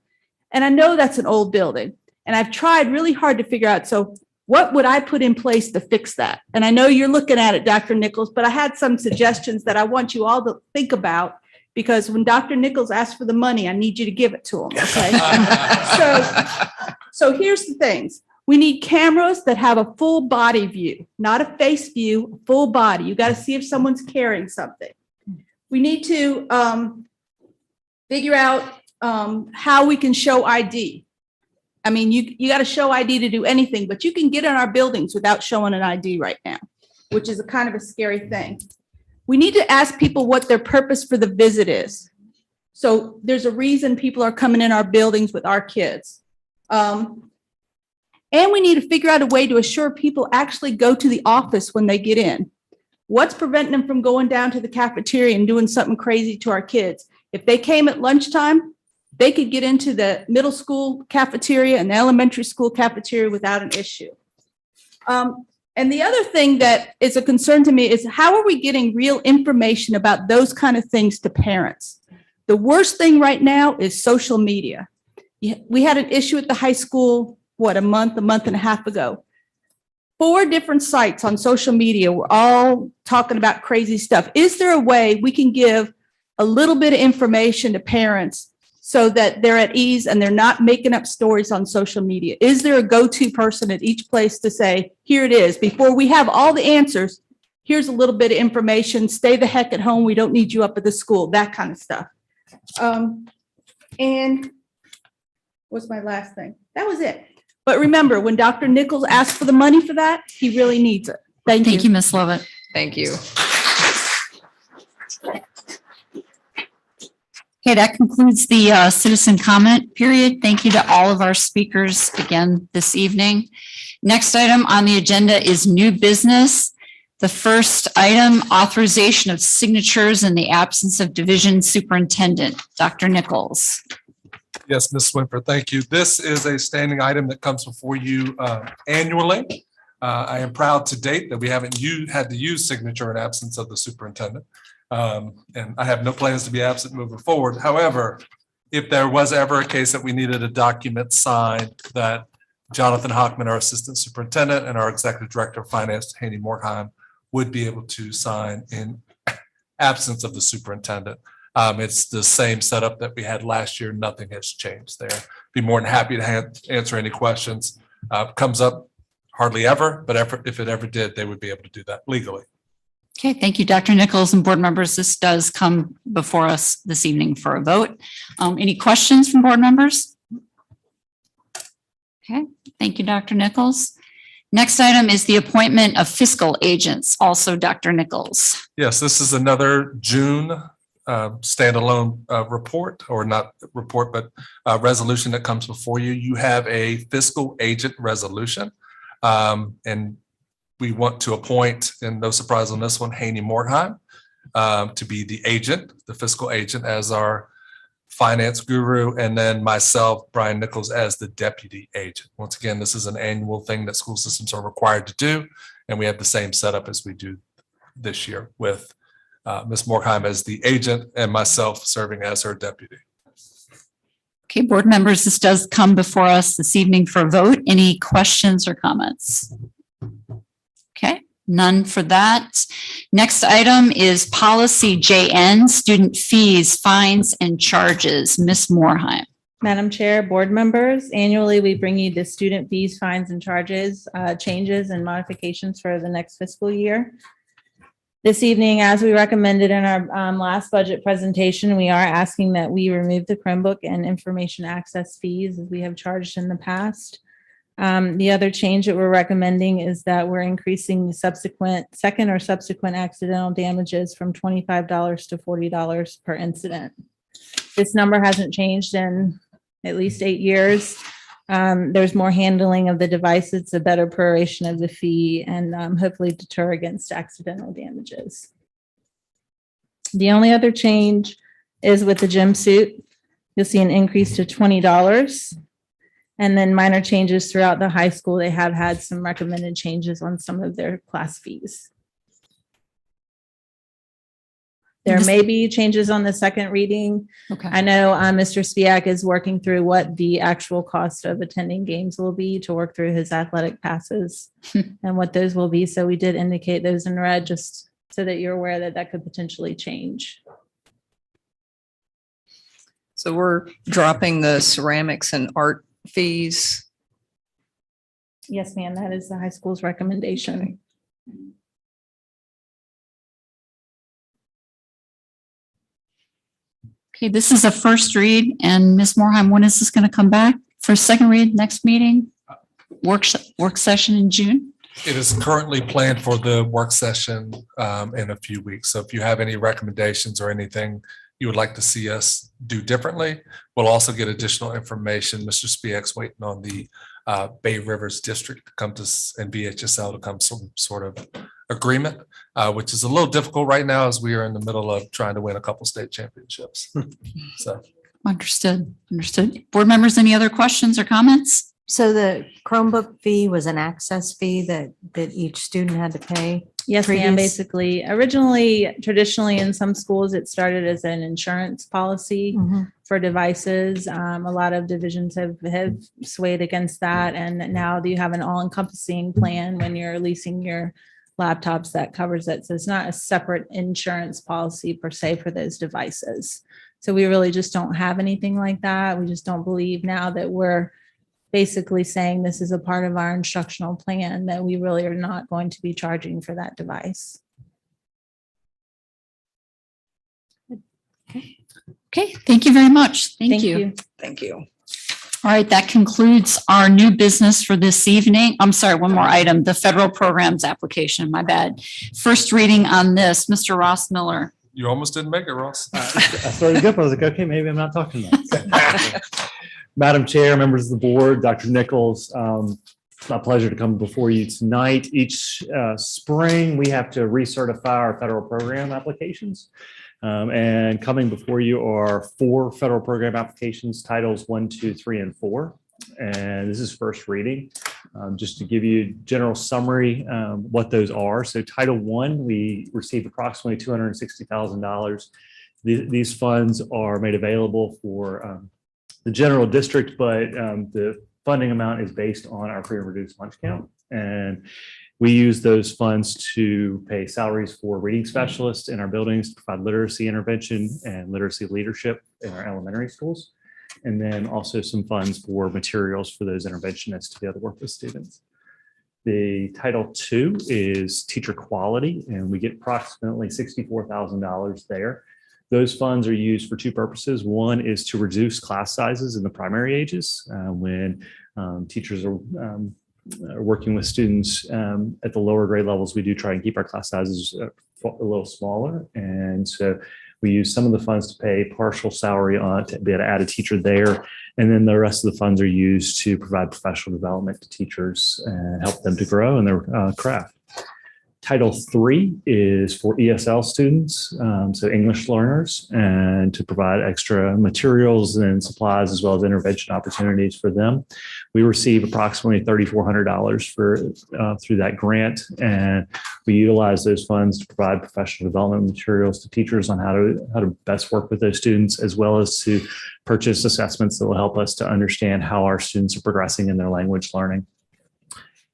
And I know that's an old building, and I've tried really hard to figure out, so what would I put in place to fix that? And I know you're looking at it, Dr. Nichols, but I had some suggestions that I want you all to think about, because when Dr. Nichols asks for the money, I need you to give it to him, okay? So here's the things. We need cameras that have a full body view, not a face view, a full body. You got to see if someone's carrying something. We need to figure out how we can show ID. I mean, you got to show ID to do anything, but you can get in our buildings without showing an ID right now, which is a kind of a scary thing. We need to ask people what their purpose for the visit is. So there's a reason people are coming in our buildings with our kids. And we need to figure out a way to assure people actually go to the office when they get in. What's preventing them from going down to the cafeteria and doing something crazy to our kids? If they came at lunchtime, they could get into the middle school cafeteria and the elementary school cafeteria without an issue. And the other thing that is a concern to me is how are we getting real information about those kind of things to parents? The worst thing right now is social media. We had an issue at the high school, a month and a half ago. 4 different sites on social media were all talking about crazy stuff. Is there a way we can give a little bit of information to parents so that they're at ease and they're not making up stories on social media? Is there a go-to person at each place to say, here it is, before we have all the answers, here's a little bit of information, stay the heck at home, we don't need you up at the school, that kind of stuff. And what's my last thing? That was it. But remember, when Dr. Nichols asked for the money for that, he really needs it. Thank you. Thank you, Ms. Lovett. Thank you. Okay, that concludes the citizen comment period. Thank you to all of our speakers again this evening. Next item on the agenda is new business. The first item, authorization of signatures in the absence of division superintendent. Dr. Nichols. Yes, Ms. Swinford, thank you. This is a standing item that comes before you annually. I am proud to date that we haven't had to use signature in absence of the superintendent. And I have no plans to be absent moving forward. However, if there was ever a case that we needed a document signed, that Jonathan Hockman, our assistant superintendent, and our executive director of finance, Haney Morkheim, would be able to sign in absence of the superintendent. It's the same setup that we had last year. Nothing has changed there. Be more than happy to answer any questions. Comes up hardly ever, but if it ever did, they would be able to do that legally. Okay, thank you, Dr. Nichols and board members. This does come before us this evening for a vote. Any questions from board members? Okay, thank you, Dr. Nichols. Next item is the appointment of fiscal agents, also Dr. Nichols. Yes, this is another June standalone report, or not report, but resolution that comes before you. You have a fiscal agent resolution, and we want to appoint, and no surprise on this one, Haney Morkheim to be the agent, the fiscal agent, as our finance guru, and then myself, Brian Nichols, as the deputy agent. Once again, this is an annual thing that school systems are required to do, and we have the same setup as we do this year with Ms. Morkheim as the agent and myself serving as her deputy. Okay, board members, this does come before us this evening for a vote. Any questions or comments? Okay, none for that. Next item is policy JN, student fees, fines, and charges. Ms. Morkheim. Madam Chair, board members, annually we bring you the student fees, fines, and charges, changes and modifications for the next fiscal year. This evening, as we recommended in our last budget presentation, we are asking that we remove the Chromebook and information access fees as we have charged in the past. The other change that we're recommending is that we're increasing the second or subsequent accidental damages from $25 to $40 per incident. This number hasn't changed in at least 8 years. There's more handling of the devices, a better proration of the fee, and hopefully deter against accidental damages. The only other change is with the gym suit. You'll see an increase to $20. And then minor changes throughout the high school. They have had some recommended changes on some of their class fees. There may be changes on the second reading. Okay. I know Mr. Spiak is working through what the actual cost of attending games will be to work through his athletic passes and what those will be. So we did indicate those in red just so that you're aware that that could potentially change. So we're dropping the ceramics and art fees. Yes, ma'am, that is the high school's recommendation. Okay, this is a first read, and Ms. Morkheim, when is this going to come back for a second read? Next meeting, work session in June? It is currently planned for the work session in a few weeks. So if you have any recommendations or anything you would like to see us do differently, we'll also get additional information. Mr. Spiak's waiting on the Bay Rivers District to come to and BHSL to come some sort of agreement, which is a little difficult right now as we are in the middle of trying to win a couple state championships. So. Understood. Board members, any other questions or comments? So the Chromebook fee was an access fee that each student had to pay? Yes, ma'am. previous? Basically, traditionally in some schools, it started as an insurance policy Mhm. for devices. A lot of divisions have swayed against that. And now you have an all-encompassing plan when you're leasing your laptops that covers it. So it's not a separate insurance policy per se for those devices. So we really just don't have anything like that. We just don't believe now that we're basically saying this is a part of our instructional plan that we really are not going to be charging for that device. Okay, thank you very much. Thank you. Thank you. All right, that concludes our new business for this evening. I'm sorry, one more item, the federal programs application, my bad. First reading on this, Mr. Ross Miller. You almost didn't make it, Ross. I started good, but I was like, okay, maybe I'm not talking about. Madam Chair, members of the board, Dr. Nichols, it's my pleasure to come before you tonight. Each spring, we have to recertify our federal program applications. And coming before you are 4 federal program applications, titles 1, 2, 3, and 4. And this is first reading. Just to give you a general summary, what those are. So Title I, we received approximately $260,000. These funds are made available for the general district, but the funding amount is based on our free and reduced lunch count. And we use those funds to pay salaries for reading specialists in our buildings, to provide literacy intervention and literacy leadership in our elementary schools. And then also some funds for materials for those interventionists to be able to work with students. The Title II is teacher quality, and we get approximately $64,000 there. Those funds are used for 2 purposes. One is to reduce class sizes in the primary ages when teachers are working with students at the lower grade levels. We do try and keep our class sizes a little smaller. And so we use some of the funds to pay partial salary on to be able to add a teacher there. And then the rest of the funds are used to provide professional development to teachers and help them to grow in their craft. Title III is for ESL students, so English learners, and to provide extra materials and supplies as well as intervention opportunities for them. We receive approximately $3,400 through that grant, and we utilize those funds to provide professional development materials to teachers on how to best work with those students, as well as to purchase assessments that will help us to understand how our students are progressing in their language learning.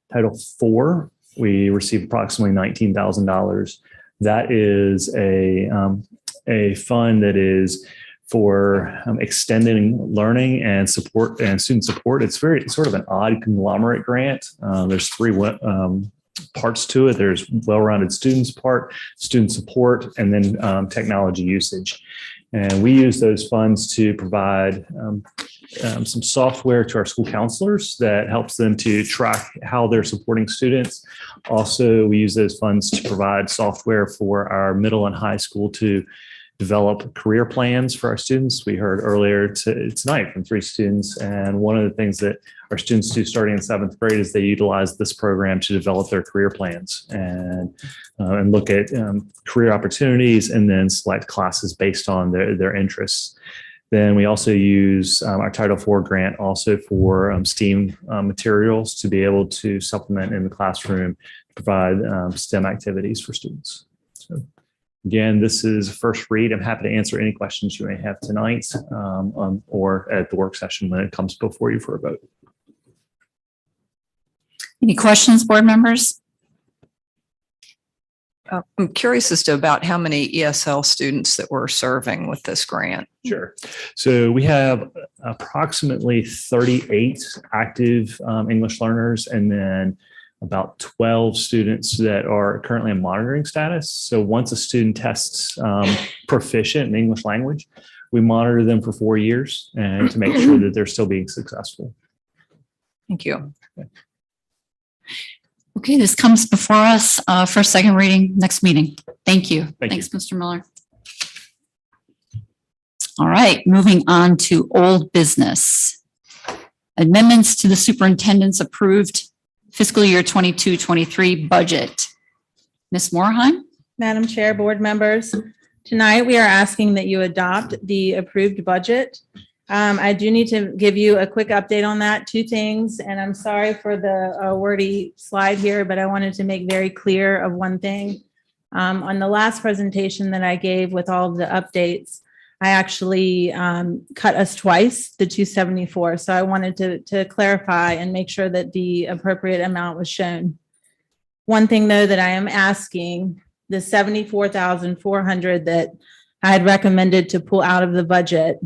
Title IV, we receive approximately $19,000. That is a fund that is for extending learning and support and student support. It's sort of an odd conglomerate grant. There's 3 parts to it. There's well-rounded students part, student support, and then technology usage. And we use those funds to provide some software to our school counselors that helps them to track how they're supporting students. Also, we use those funds to provide software for our middle and high school to develop career plans for our students. We heard earlier tonight from 3 students, and one of the things that our students do starting in 7th grade is they utilize this program to develop their career plans and look at career opportunities and then select classes based on their interests. Then we also use our Title IV grant also for STEAM materials to be able to supplement in the classroom, provide STEM activities for students. So again, this is a first read. I'm happy to answer any questions you may have tonight or at the work session when it comes before you for a vote. Any questions, board members? I'm curious as to about how many ESL students that we're serving with this grant. Sure. So we have approximately 38 active English learners, and then about 12 students that are currently in monitoring status. So once a student tests proficient in English language, we monitor them for 4 years and to make sure that they're still being successful. Thank you. Okay, this comes before us for second reading next meeting. Thank you. Thanks, Mr. Miller. All right, moving on to old business. Amendments to the superintendent's approved fiscal year 22-23 budget. Ms. Morheim? Madam Chair, board members, tonight we are asking that you adopt the approved budget. I do need to give you a quick update on that. Two things, and I'm sorry for the wordy slide here, but I wanted to make very clear of one thing. On the last presentation that I gave with all of the updates, I actually cut us twice, the 274. So I wanted to clarify and make sure that the appropriate amount was shown. One thing though that I am asking, the 74,400 that I had recommended to pull out of the budget,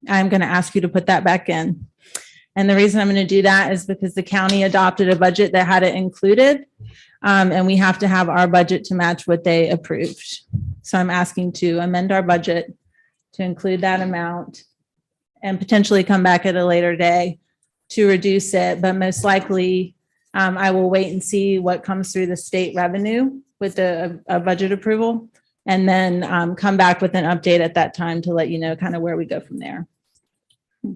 I'm going to ask you to put that back in. And the reason I'm going to do that is because the county adopted a budget that had it included. And we have to have our budget to match what they approved. So I'm asking to amend our budget to include that amount and potentially come back at a later day to reduce it. But most likely, I will wait and see what comes through the state revenue with the budget approval, and then come back with an update at that time to let you know kind of where we go from there.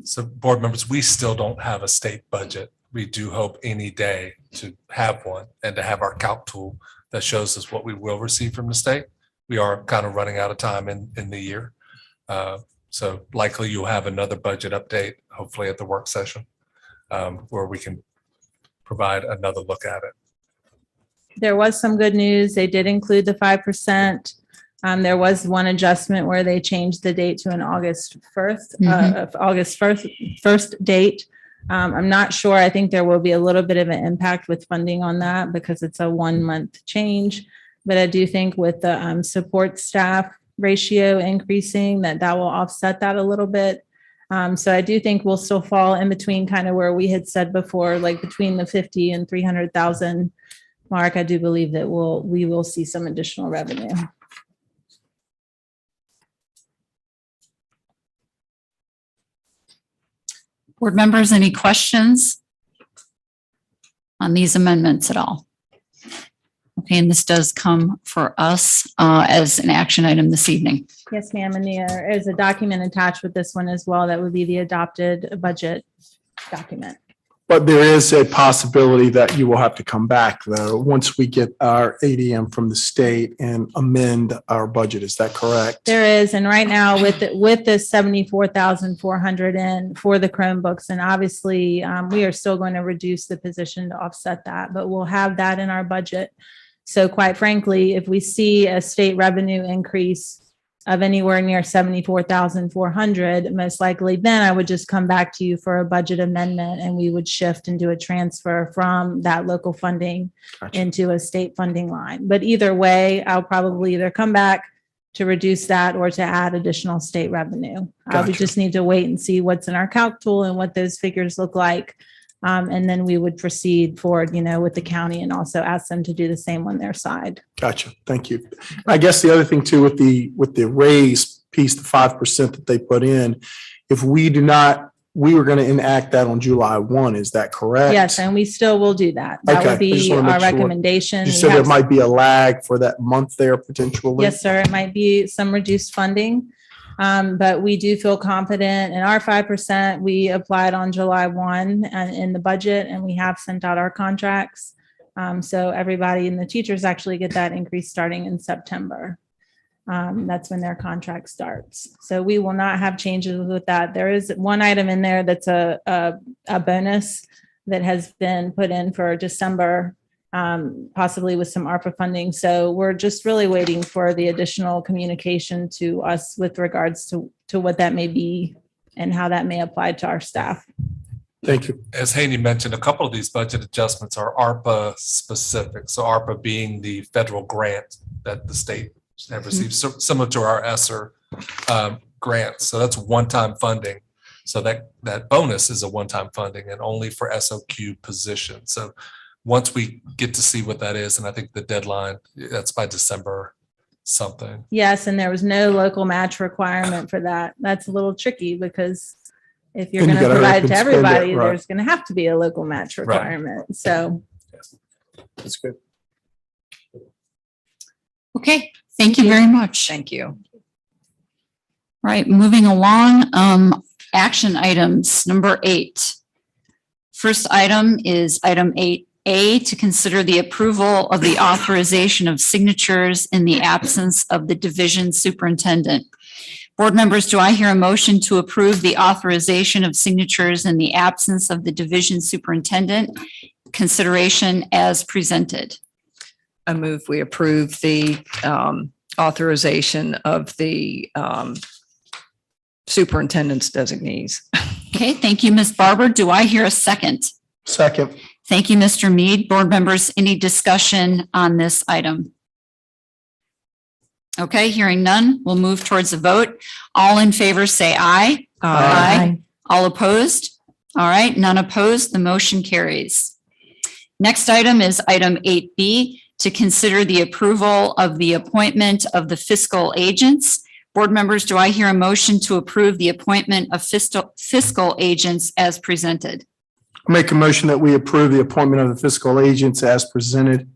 So board members, we still don't have a state budget. We do hope any day to have one and to have our calc tool that shows us what we will receive from the state. We are kind of running out of time in the year. So likely you'll have another budget update, hopefully at the work session, where we can provide another look at it. There was some good news. They did include the 5%. There was one adjustment where they changed the date to an August 1st date. I'm not sure. I think there will be a little bit of an impact with funding on that because it's a 1-month change. But I do think with the support staff ratio increasing, that will offset that a little bit. So I do think we'll still fall in between kind of where we had said before, like between the 50 and 300,000 mark. I do believe that we will see some additional revenue. Board members, any questions on these amendments at all? Okay, and this does come for us as an action item this evening. Yes, ma'am. And there is a document attached with this one as well. That would be the adopted budget document. But there is a possibility that you will have to come back though, once we get our ADM from the state and amend our budget. Is that correct? There is, and right now with the 74,400 in for the Chromebooks, and obviously we are still going to reduce the position to offset that, but we'll have that in our budget. So quite frankly, if we see a state revenue increase of anywhere near 74,400, most likely then I would just come back to you for a budget amendment and we would shift and do a transfer from that local funding into a state funding line. But either way, I'll probably either come back to reduce that or to add additional state revenue. We just need to wait and see what's in our calc tool and what those figures look like. And then we would proceed forward, with the county and also ask them to do the same on their side. Gotcha. Thank you. I guess the other thing too, with the raise piece, the 5% that they put in, if we do not, we were going to enact that on July 1. Is that correct? Yes, and we still will do that. That would be our recommendation. You said there might be a lag for that month there potentially? Yes, sir. It might be some reduced funding. But we do feel confident in our 5%. We applied on July 1 and in the budget, and we have sent out our contracts. So everybody and the teachers actually get that increase starting in September. That's when their contract starts. So we will not have changes with that. There is one item in there that's a bonus that has been put in for December, possibly with some ARPA funding. So we're just really waiting for the additional communication to us with regards to what that may be and how that may apply to our staff. Thank you. As Haney mentioned, a couple of these budget adjustments are ARPA specific. So ARPA being the federal grant that the state have received, similar to our ESSER grant. So that's one-time funding. So that bonus is a one-time funding and only for SOQ positions. So once we get to see what that is, and I think the deadline, that's by December something. Yes, and there was no local match requirement for that. That's a little tricky because if you're going to provide it to everybody, there's going to have to be a local match requirement. Right. So that's good. Okay, thank you very much. Thank you. Right, moving along, action items, number 8. First item is item 8A, to consider the approval of the authorization of signatures in the absence of the division superintendent. Board members, do I hear a motion to approve the authorization of signatures in the absence of the division superintendent? Consideration as presented. I move we approve the authorization of the superintendent's designees. Okay, thank you, Ms. Barber. Do I hear a second? Second. Thank you, Mr. Mead. Board members, any discussion on this item? Okay, hearing none, we'll move towards a vote. All in favor, say aye. Aye. All opposed? All right, none opposed. The motion carries. Next item is item 8B, to consider the approval of the appointment of the fiscal agents. Board members, do I hear a motion to approve the appointment of fiscal agents as presented? Make a motion that we approve the appointment of the fiscal agents as presented.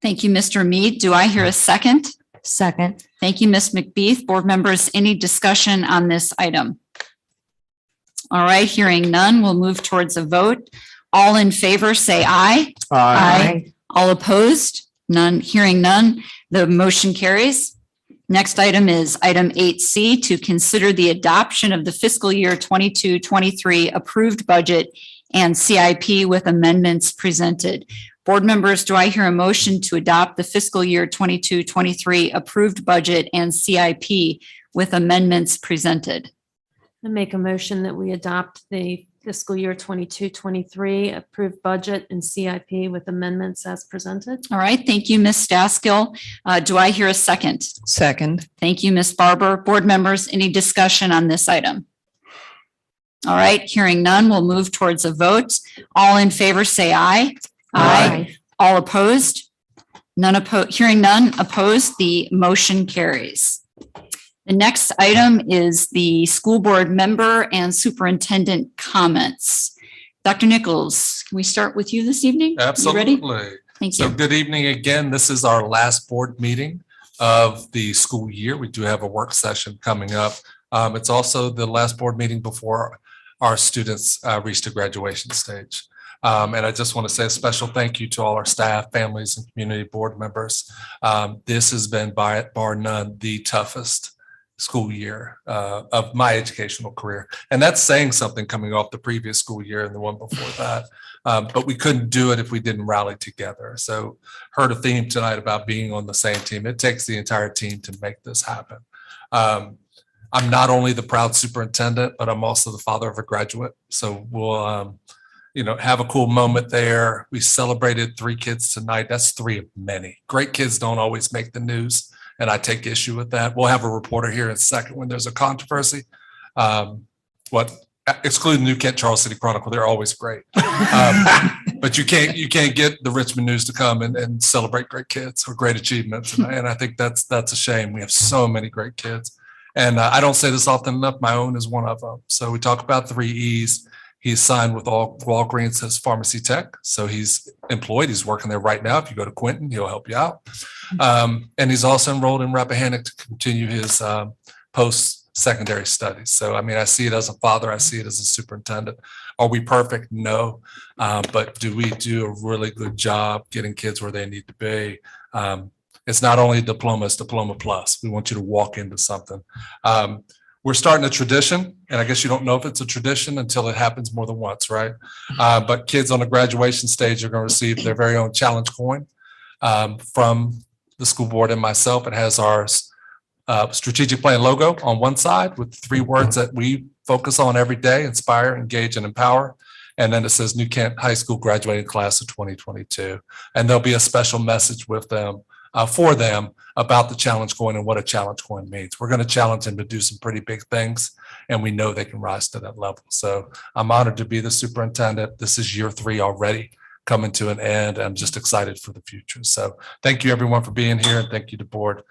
Thank you, Mr. Mead. Do I hear a second? Second. Thank you, Ms. McBeath. Board members, any discussion on this item? All right, hearing none, we'll move towards a vote. All in favor, say aye. All opposed? None. Hearing none, the motion carries. Next item is item 8C, to consider the adoption of the fiscal year 22-23 approved budget and CIP with amendments presented. Board members, do I hear a motion to adopt the fiscal year 22-23 approved budget and CIP with amendments presented? I make a motion that we adopt the fiscal year 22-23 approved budget and CIP with amendments as presented. All right, thank you, Ms. Staskill. Do I hear a second? Second. Thank you, Ms. Barber. Board members, any discussion on this item? All right, hearing none, we'll move towards a vote. All in favor, say aye. All opposed? None opposed. Hearing none opposed, the motion carries. The next item is the school board member and superintendent comments. Dr. Nichols, can we start with you this evening? Absolutely. You ready? Thank So you. good evening again. This is our last board meeting of the school year. We do have a work session coming up. It's also the last board meeting before our students reach the graduation stage. And I just want to say a special thank you to all our staff, families, and community board members. This has been bar none the toughest school year of my educational career. And that's saying something coming off the previous school year and the one before that. But we couldn't do it if we didn't rally together. So heard a theme tonight about being on the same team. It takes the entire team to make this happen. I'm not only the proud superintendent, but I'm also the father of a graduate. So we'll have a cool moment there. We celebrated 3 kids tonight. That's 3 of many. Great kids don't always make the news, and I take issue with that. We'll have a reporter here in a second when there's a controversy. Excluding New Kent Charles City Chronicle, they're always great. But you can't get the Richmond News to come and celebrate great kids or great achievements. And I think that's a shame. We have so many great kids. And I don't say this often enough, my own is one of them. So we talk about 3 E's. He's signed with Walgreens as pharmacy tech. So he's employed. He's working there right now. If you go to Quinton, he'll help you out. And he's also enrolled in Rappahannock to continue his post-secondary studies. So, I mean, I see it as a father. I see it as a superintendent. Are we perfect? No. But do we do a really good job getting kids where they need to be? It's not only a diploma, it's diploma plus. We want you to walk into something. We're starting a tradition, and I guess you don't know if it's a tradition until it happens more than once, right? But kids on the graduation stage are going to receive their very own challenge coin from the school board and myself. It has our strategic plan logo on one side with 3 words that we focus on every day: inspire, engage, and empower. And then it says New Kent High School graduating class of 2022. And there'll be a special message with them for them about the challenge coin and what a challenge coin means. We're going to challenge them to do some pretty big things, and we know they can rise to that level. So I'm honored to be the superintendent. This is year 3 already coming to an end. I'm just excited for the future. So thank you everyone for being here, and thank you to board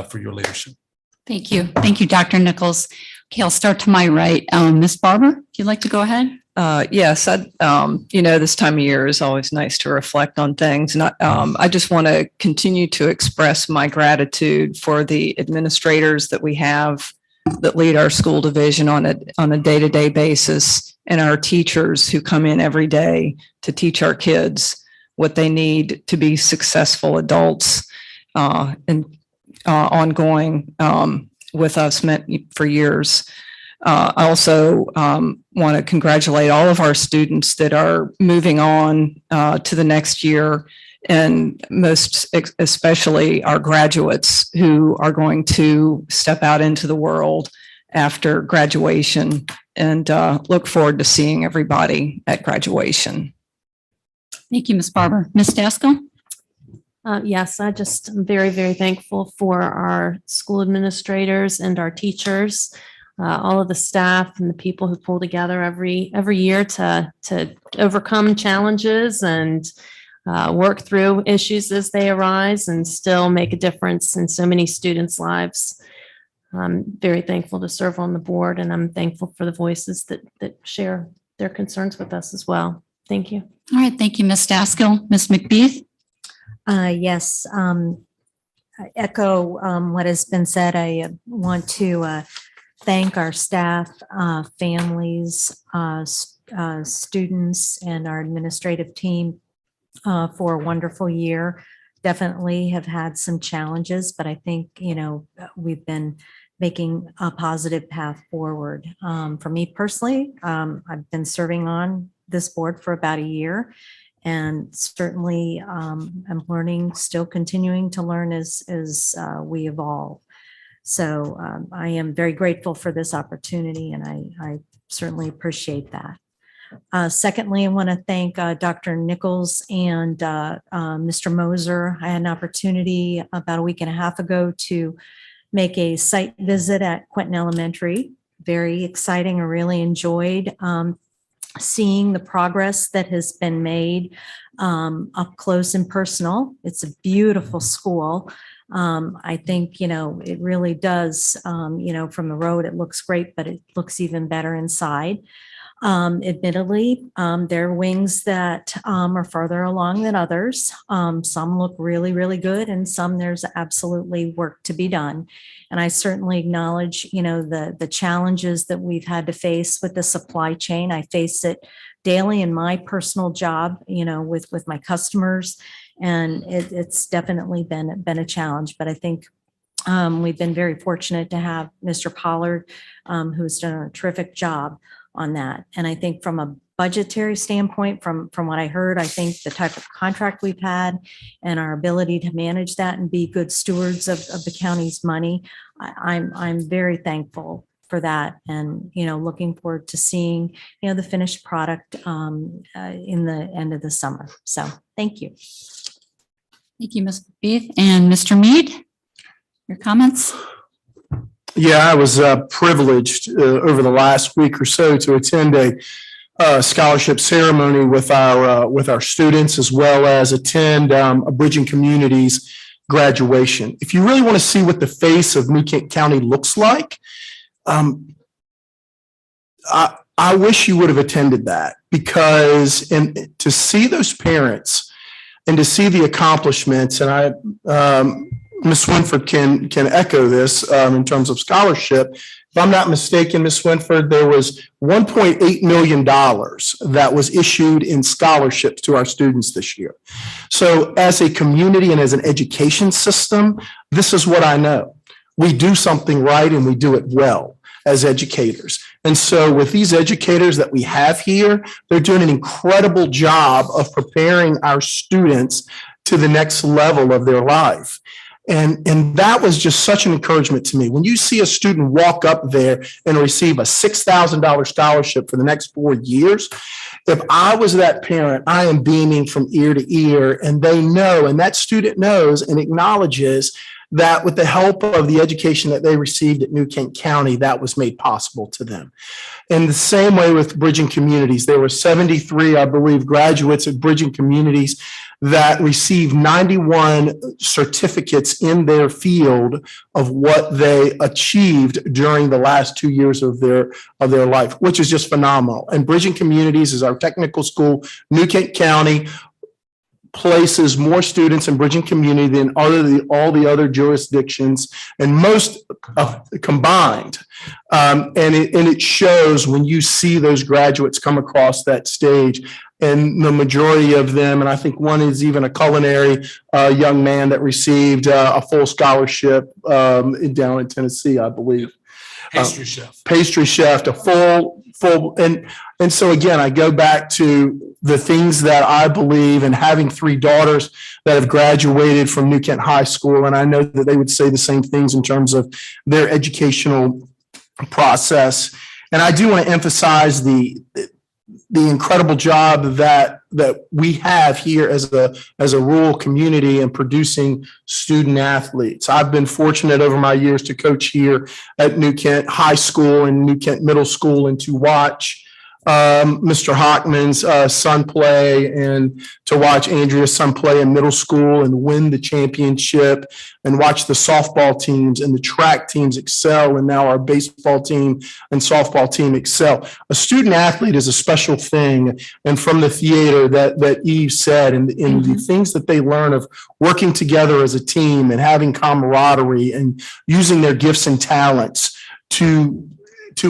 for your leadership. Thank you. Thank you, Dr. Nichols. Okay, I'll start to my right. Ms. Barber, if you'd like to go ahead. Yes, this time of year is always nice to reflect on things. And I just want to continue to express my gratitude for the administrators that we have that lead our school division on a day-to-day basis and our teachers who come in every day to teach our kids what they need to be successful adults and ongoing with us for years. I also want to congratulate all of our students that are moving on to the next year, and most especially our graduates who are going to step out into the world after graduation, and look forward to seeing everybody at graduation. Thank you, Ms. Barber. Ms. Daskell? Yes, I just am very, very thankful for our school administrators and our teachers, all of the staff and the people who pull together every year to overcome challenges and work through issues as they arise and still make a difference in so many students' lives. I'm very thankful to serve on the board, and I'm thankful for the voices that share their concerns with us as well. Thank you. All right. Thank you, Ms. Daskell. Ms. McBeath? Yes, I echo what has been said. I want to thank our staff, families, students, and our administrative team for a wonderful year. Definitely have had some challenges, but I think, we've been making a positive path forward. For me personally, I've been serving on this board for about a year, and certainly I'm learning, still continuing to learn as we evolve. So I am very grateful for this opportunity, and I certainly appreciate that. Secondly, I want to thank Dr. Nichols and Mr. Moser. I had an opportunity about a week and a half ago to make a site visit at Quentin Elementary. Very exciting. I really enjoyed seeing the progress that has been made up close and personal. It's a beautiful school. I think, it really does, from the road, it looks great, but it looks even better inside. Admittedly, there are wings that are farther along than others. Some look really, really good, and some there's absolutely work to be done. And I certainly acknowledge, the challenges that we've had to face with the supply chain. I face it daily in my personal job, with my customers, and it's definitely been a challenge. But I think we've been very fortunate to have Mr. Pollard, who's done a terrific job on that. And I think from a budgetary standpoint, from what I heard, I think the type of contract we've had and our ability to manage that and be good stewards of the county's money, I'm very thankful for that, and looking forward to seeing the finished product in the end of the summer. So thank you. Thank you, Ms. McBeath. And Mr. Mead, your comments? Yeah, I was privileged over the last week or so to attend a scholarship ceremony with our students, as well as attend a Bridging Communities graduation. If you really want to see what the face of New Kent County looks like, I wish you would have attended that, because to see those parents and to see the accomplishments, and Ms. Swinford can echo this in terms of scholarship. If I'm not mistaken, Ms. Swinford, there was $1.8 million that was issued in scholarships to our students this year. So as a community and as an education system, this is what I know. We do something right, and we do it well as educators. And so with these educators that we have here, they're doing an incredible job of preparing our students to the next level of their life. And that was just such an encouragement to me. When you see a student walk up there and receive a $6,000 scholarship for the next 4 years, if I was that parent, I am beaming from ear to ear, and they know, and that student knows and acknowledges that with the help of the education that they received at New Kent County, that was made possible to them. In the same way with Bridging Communities, there were 73, I believe, graduates at Bridging Communities that received 91 certificates in their field of what they achieved during the last 2 years of their life, which is just phenomenal. And Bridging Communities is our technical school, New Kent County, places more students in bridging community than all the other jurisdictions and most combined. And it shows when you see those graduates come across that stage. And the majority of them, and I think one is even a culinary young man that received a full scholarship down in Tennessee, I believe. Pastry chef. Pastry chef, a full, and so again, I go back to the things that I believe, and having 3 daughters that have graduated from New Kent High School, and I know that they would say the same things in terms of their educational process. And I do want to emphasize the incredible job that we have here as a rural community in producing student athletes. I've been fortunate over my years to coach here at New Kent High School and New Kent Middle School, and to watch Mr. Hockman's son play, and to watch Andrea's son play in middle school and win the championship, and watch the softball teams and the track teams excel, and now our baseball team and softball team excel. A student athlete is a special thing. And from the theater that Eve said, and the things that they learn of working together as a team and having camaraderie and using their gifts and talents to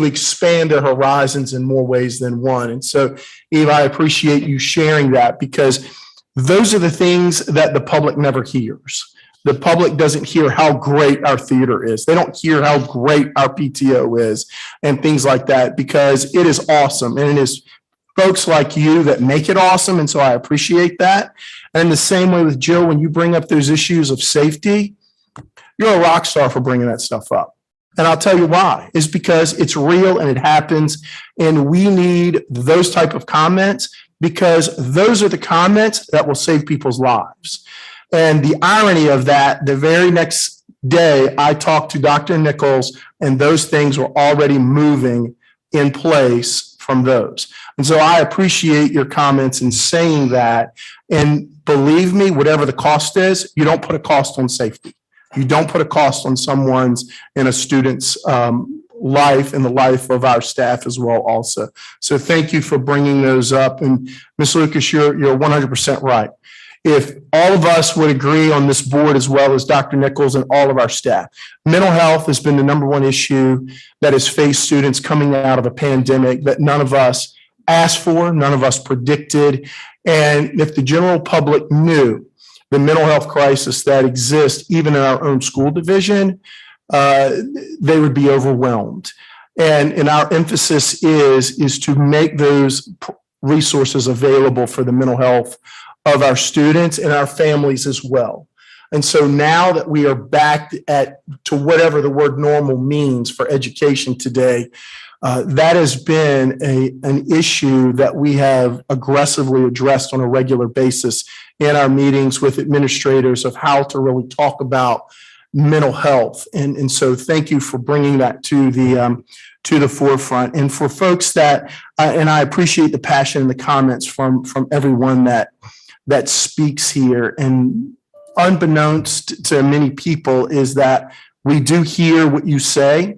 expand their horizons in more ways than one. And so, Eve, I appreciate you sharing that, because those are the things that the public never hears. The public doesn't hear how great our theater is. They don't hear how great our PTO is and things like that, because it is awesome. And it is folks like you that make it awesome. And so I appreciate that. And the same way with Jill, when you bring up those issues of safety, you're a rock star for bringing that stuff up. And I'll tell you why. It's because it's real and it happens. And we need those type of comments, because those are the comments that will save people's lives. And the irony of that, the very next day, I talked to Dr. Nichols, and those things were already moving in place from those. And so I appreciate your comments in saying that. And believe me, whatever the cost is, you don't put a cost on safety. You don't put a cost on someone's and a student's life and the life of our staff as well also. So thank you for bringing those up. And Ms. Lucas, you're 100% right. If all of us would agree on this board, as well as Dr. Nichols and all of our staff, mental health has been the #1 issue that has faced students coming out of a pandemic that none of us asked for, none of us predicted. And if the general public knew the mental health crisis that exists even in our own school division, they would be overwhelmed. And our emphasis is to make those resources available for the mental health of our students and our families as well. And so now that we are back to whatever the word normal means for education today, that has been an issue that we have aggressively addressed on a regular basis in our meetings with administrators of how to really talk about mental health. And so thank you for bringing that to the forefront. And for folks that, and I appreciate the passion and the comments from everyone that speaks here. And unbeknownst to many people is that we do hear what you say,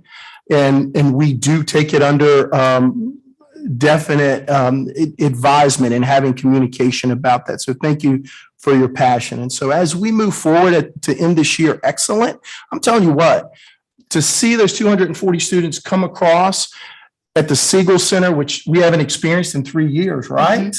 and we do take it under definite advisement and having communication about that. So thank you for your passion. And so as we move forward to end this year excellent, I'm telling you what, to see those 240 students come across at the Siegel Center, which we haven't experienced in 3 years, right?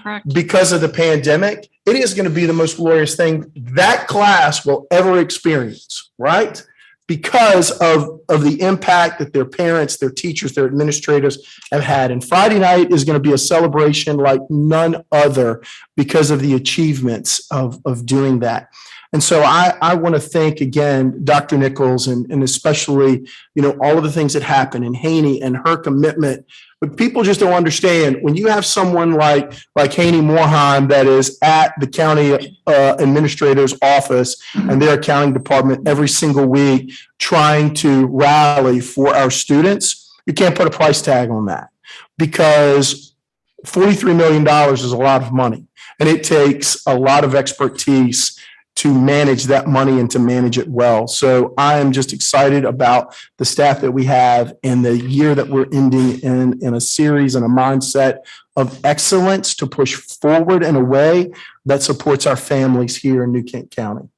Correct. Because of the pandemic, it is going to be the most glorious thing that class will ever experience, right? Because of the impact that their parents, their teachers, their administrators have had. And Friday night is going to be a celebration like none other because of the achievements of doing that. And so I want to thank again, Dr. Nichols, and especially, all of the things that happened, and Haney and her commitment. But people just don't understand when you have someone like Haney Moorheim that is at the county administrator's office and their accounting department every single week trying to rally for our students. You can't put a price tag on that, because $43 million is a lot of money, and it takes a lot of expertise to manage that money and to manage it well. So I am just excited about the staff that we have and the year that we're ending in a series and a mindset of excellence to push forward in a way that supports our families here in New Kent County.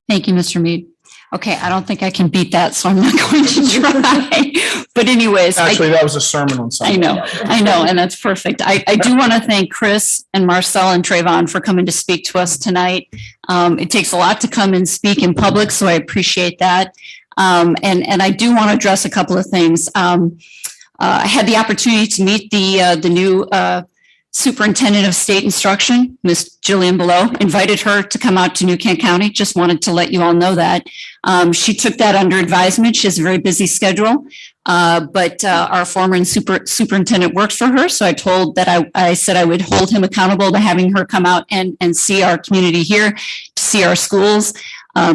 Thank you, Mr. Mead. Okay, I don't think I can beat that, so I'm not going to try. But anyways. Actually, that was a sermon on Sunday. I know, and that's perfect. I do want to thank Chris and Marcel and Trayvon for coming to speak to us tonight. It takes a lot to come and speak in public, so I appreciate that. And I do want to address a couple of things. I had the opportunity to meet the new Superintendent of State Instruction, Ms. Jillian Below, invited her to come out to New Kent County. Just wanted to let you all know that. She took that under advisement. She has a very busy schedule, but our former superintendent worked for her. So I said I would hold him accountable to having her come out and see our community here, to see our schools.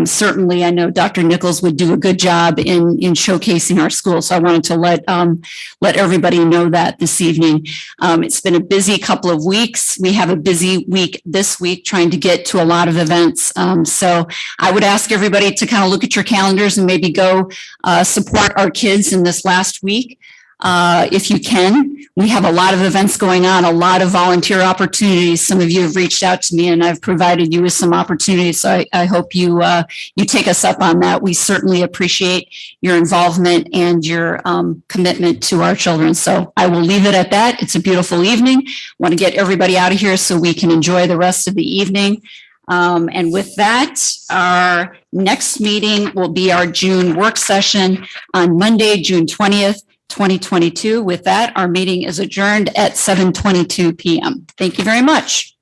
Certainly, I know Dr. Nichols would do a good job in showcasing our schools. So I wanted to let everybody know that this evening. It's been a busy couple of weeks. We have a busy week this week trying to get to a lot of events. So I would ask everybody to kind of look at your calendars and maybe go support our kids in this last week. If you can. We have a lot of events going on, a lot of volunteer opportunities. Some of you have reached out to me and I've provided you with some opportunities. So I hope you take us up on that. We certainly appreciate your involvement and your commitment to our children. So I will leave it at that. It's a beautiful evening. Want to get everybody out of here so we can enjoy the rest of the evening. And with that, our next meeting will be our June work session on Monday, June 20th. 2022. With that, our meeting is adjourned at 7:22 p.m. Thank you very much.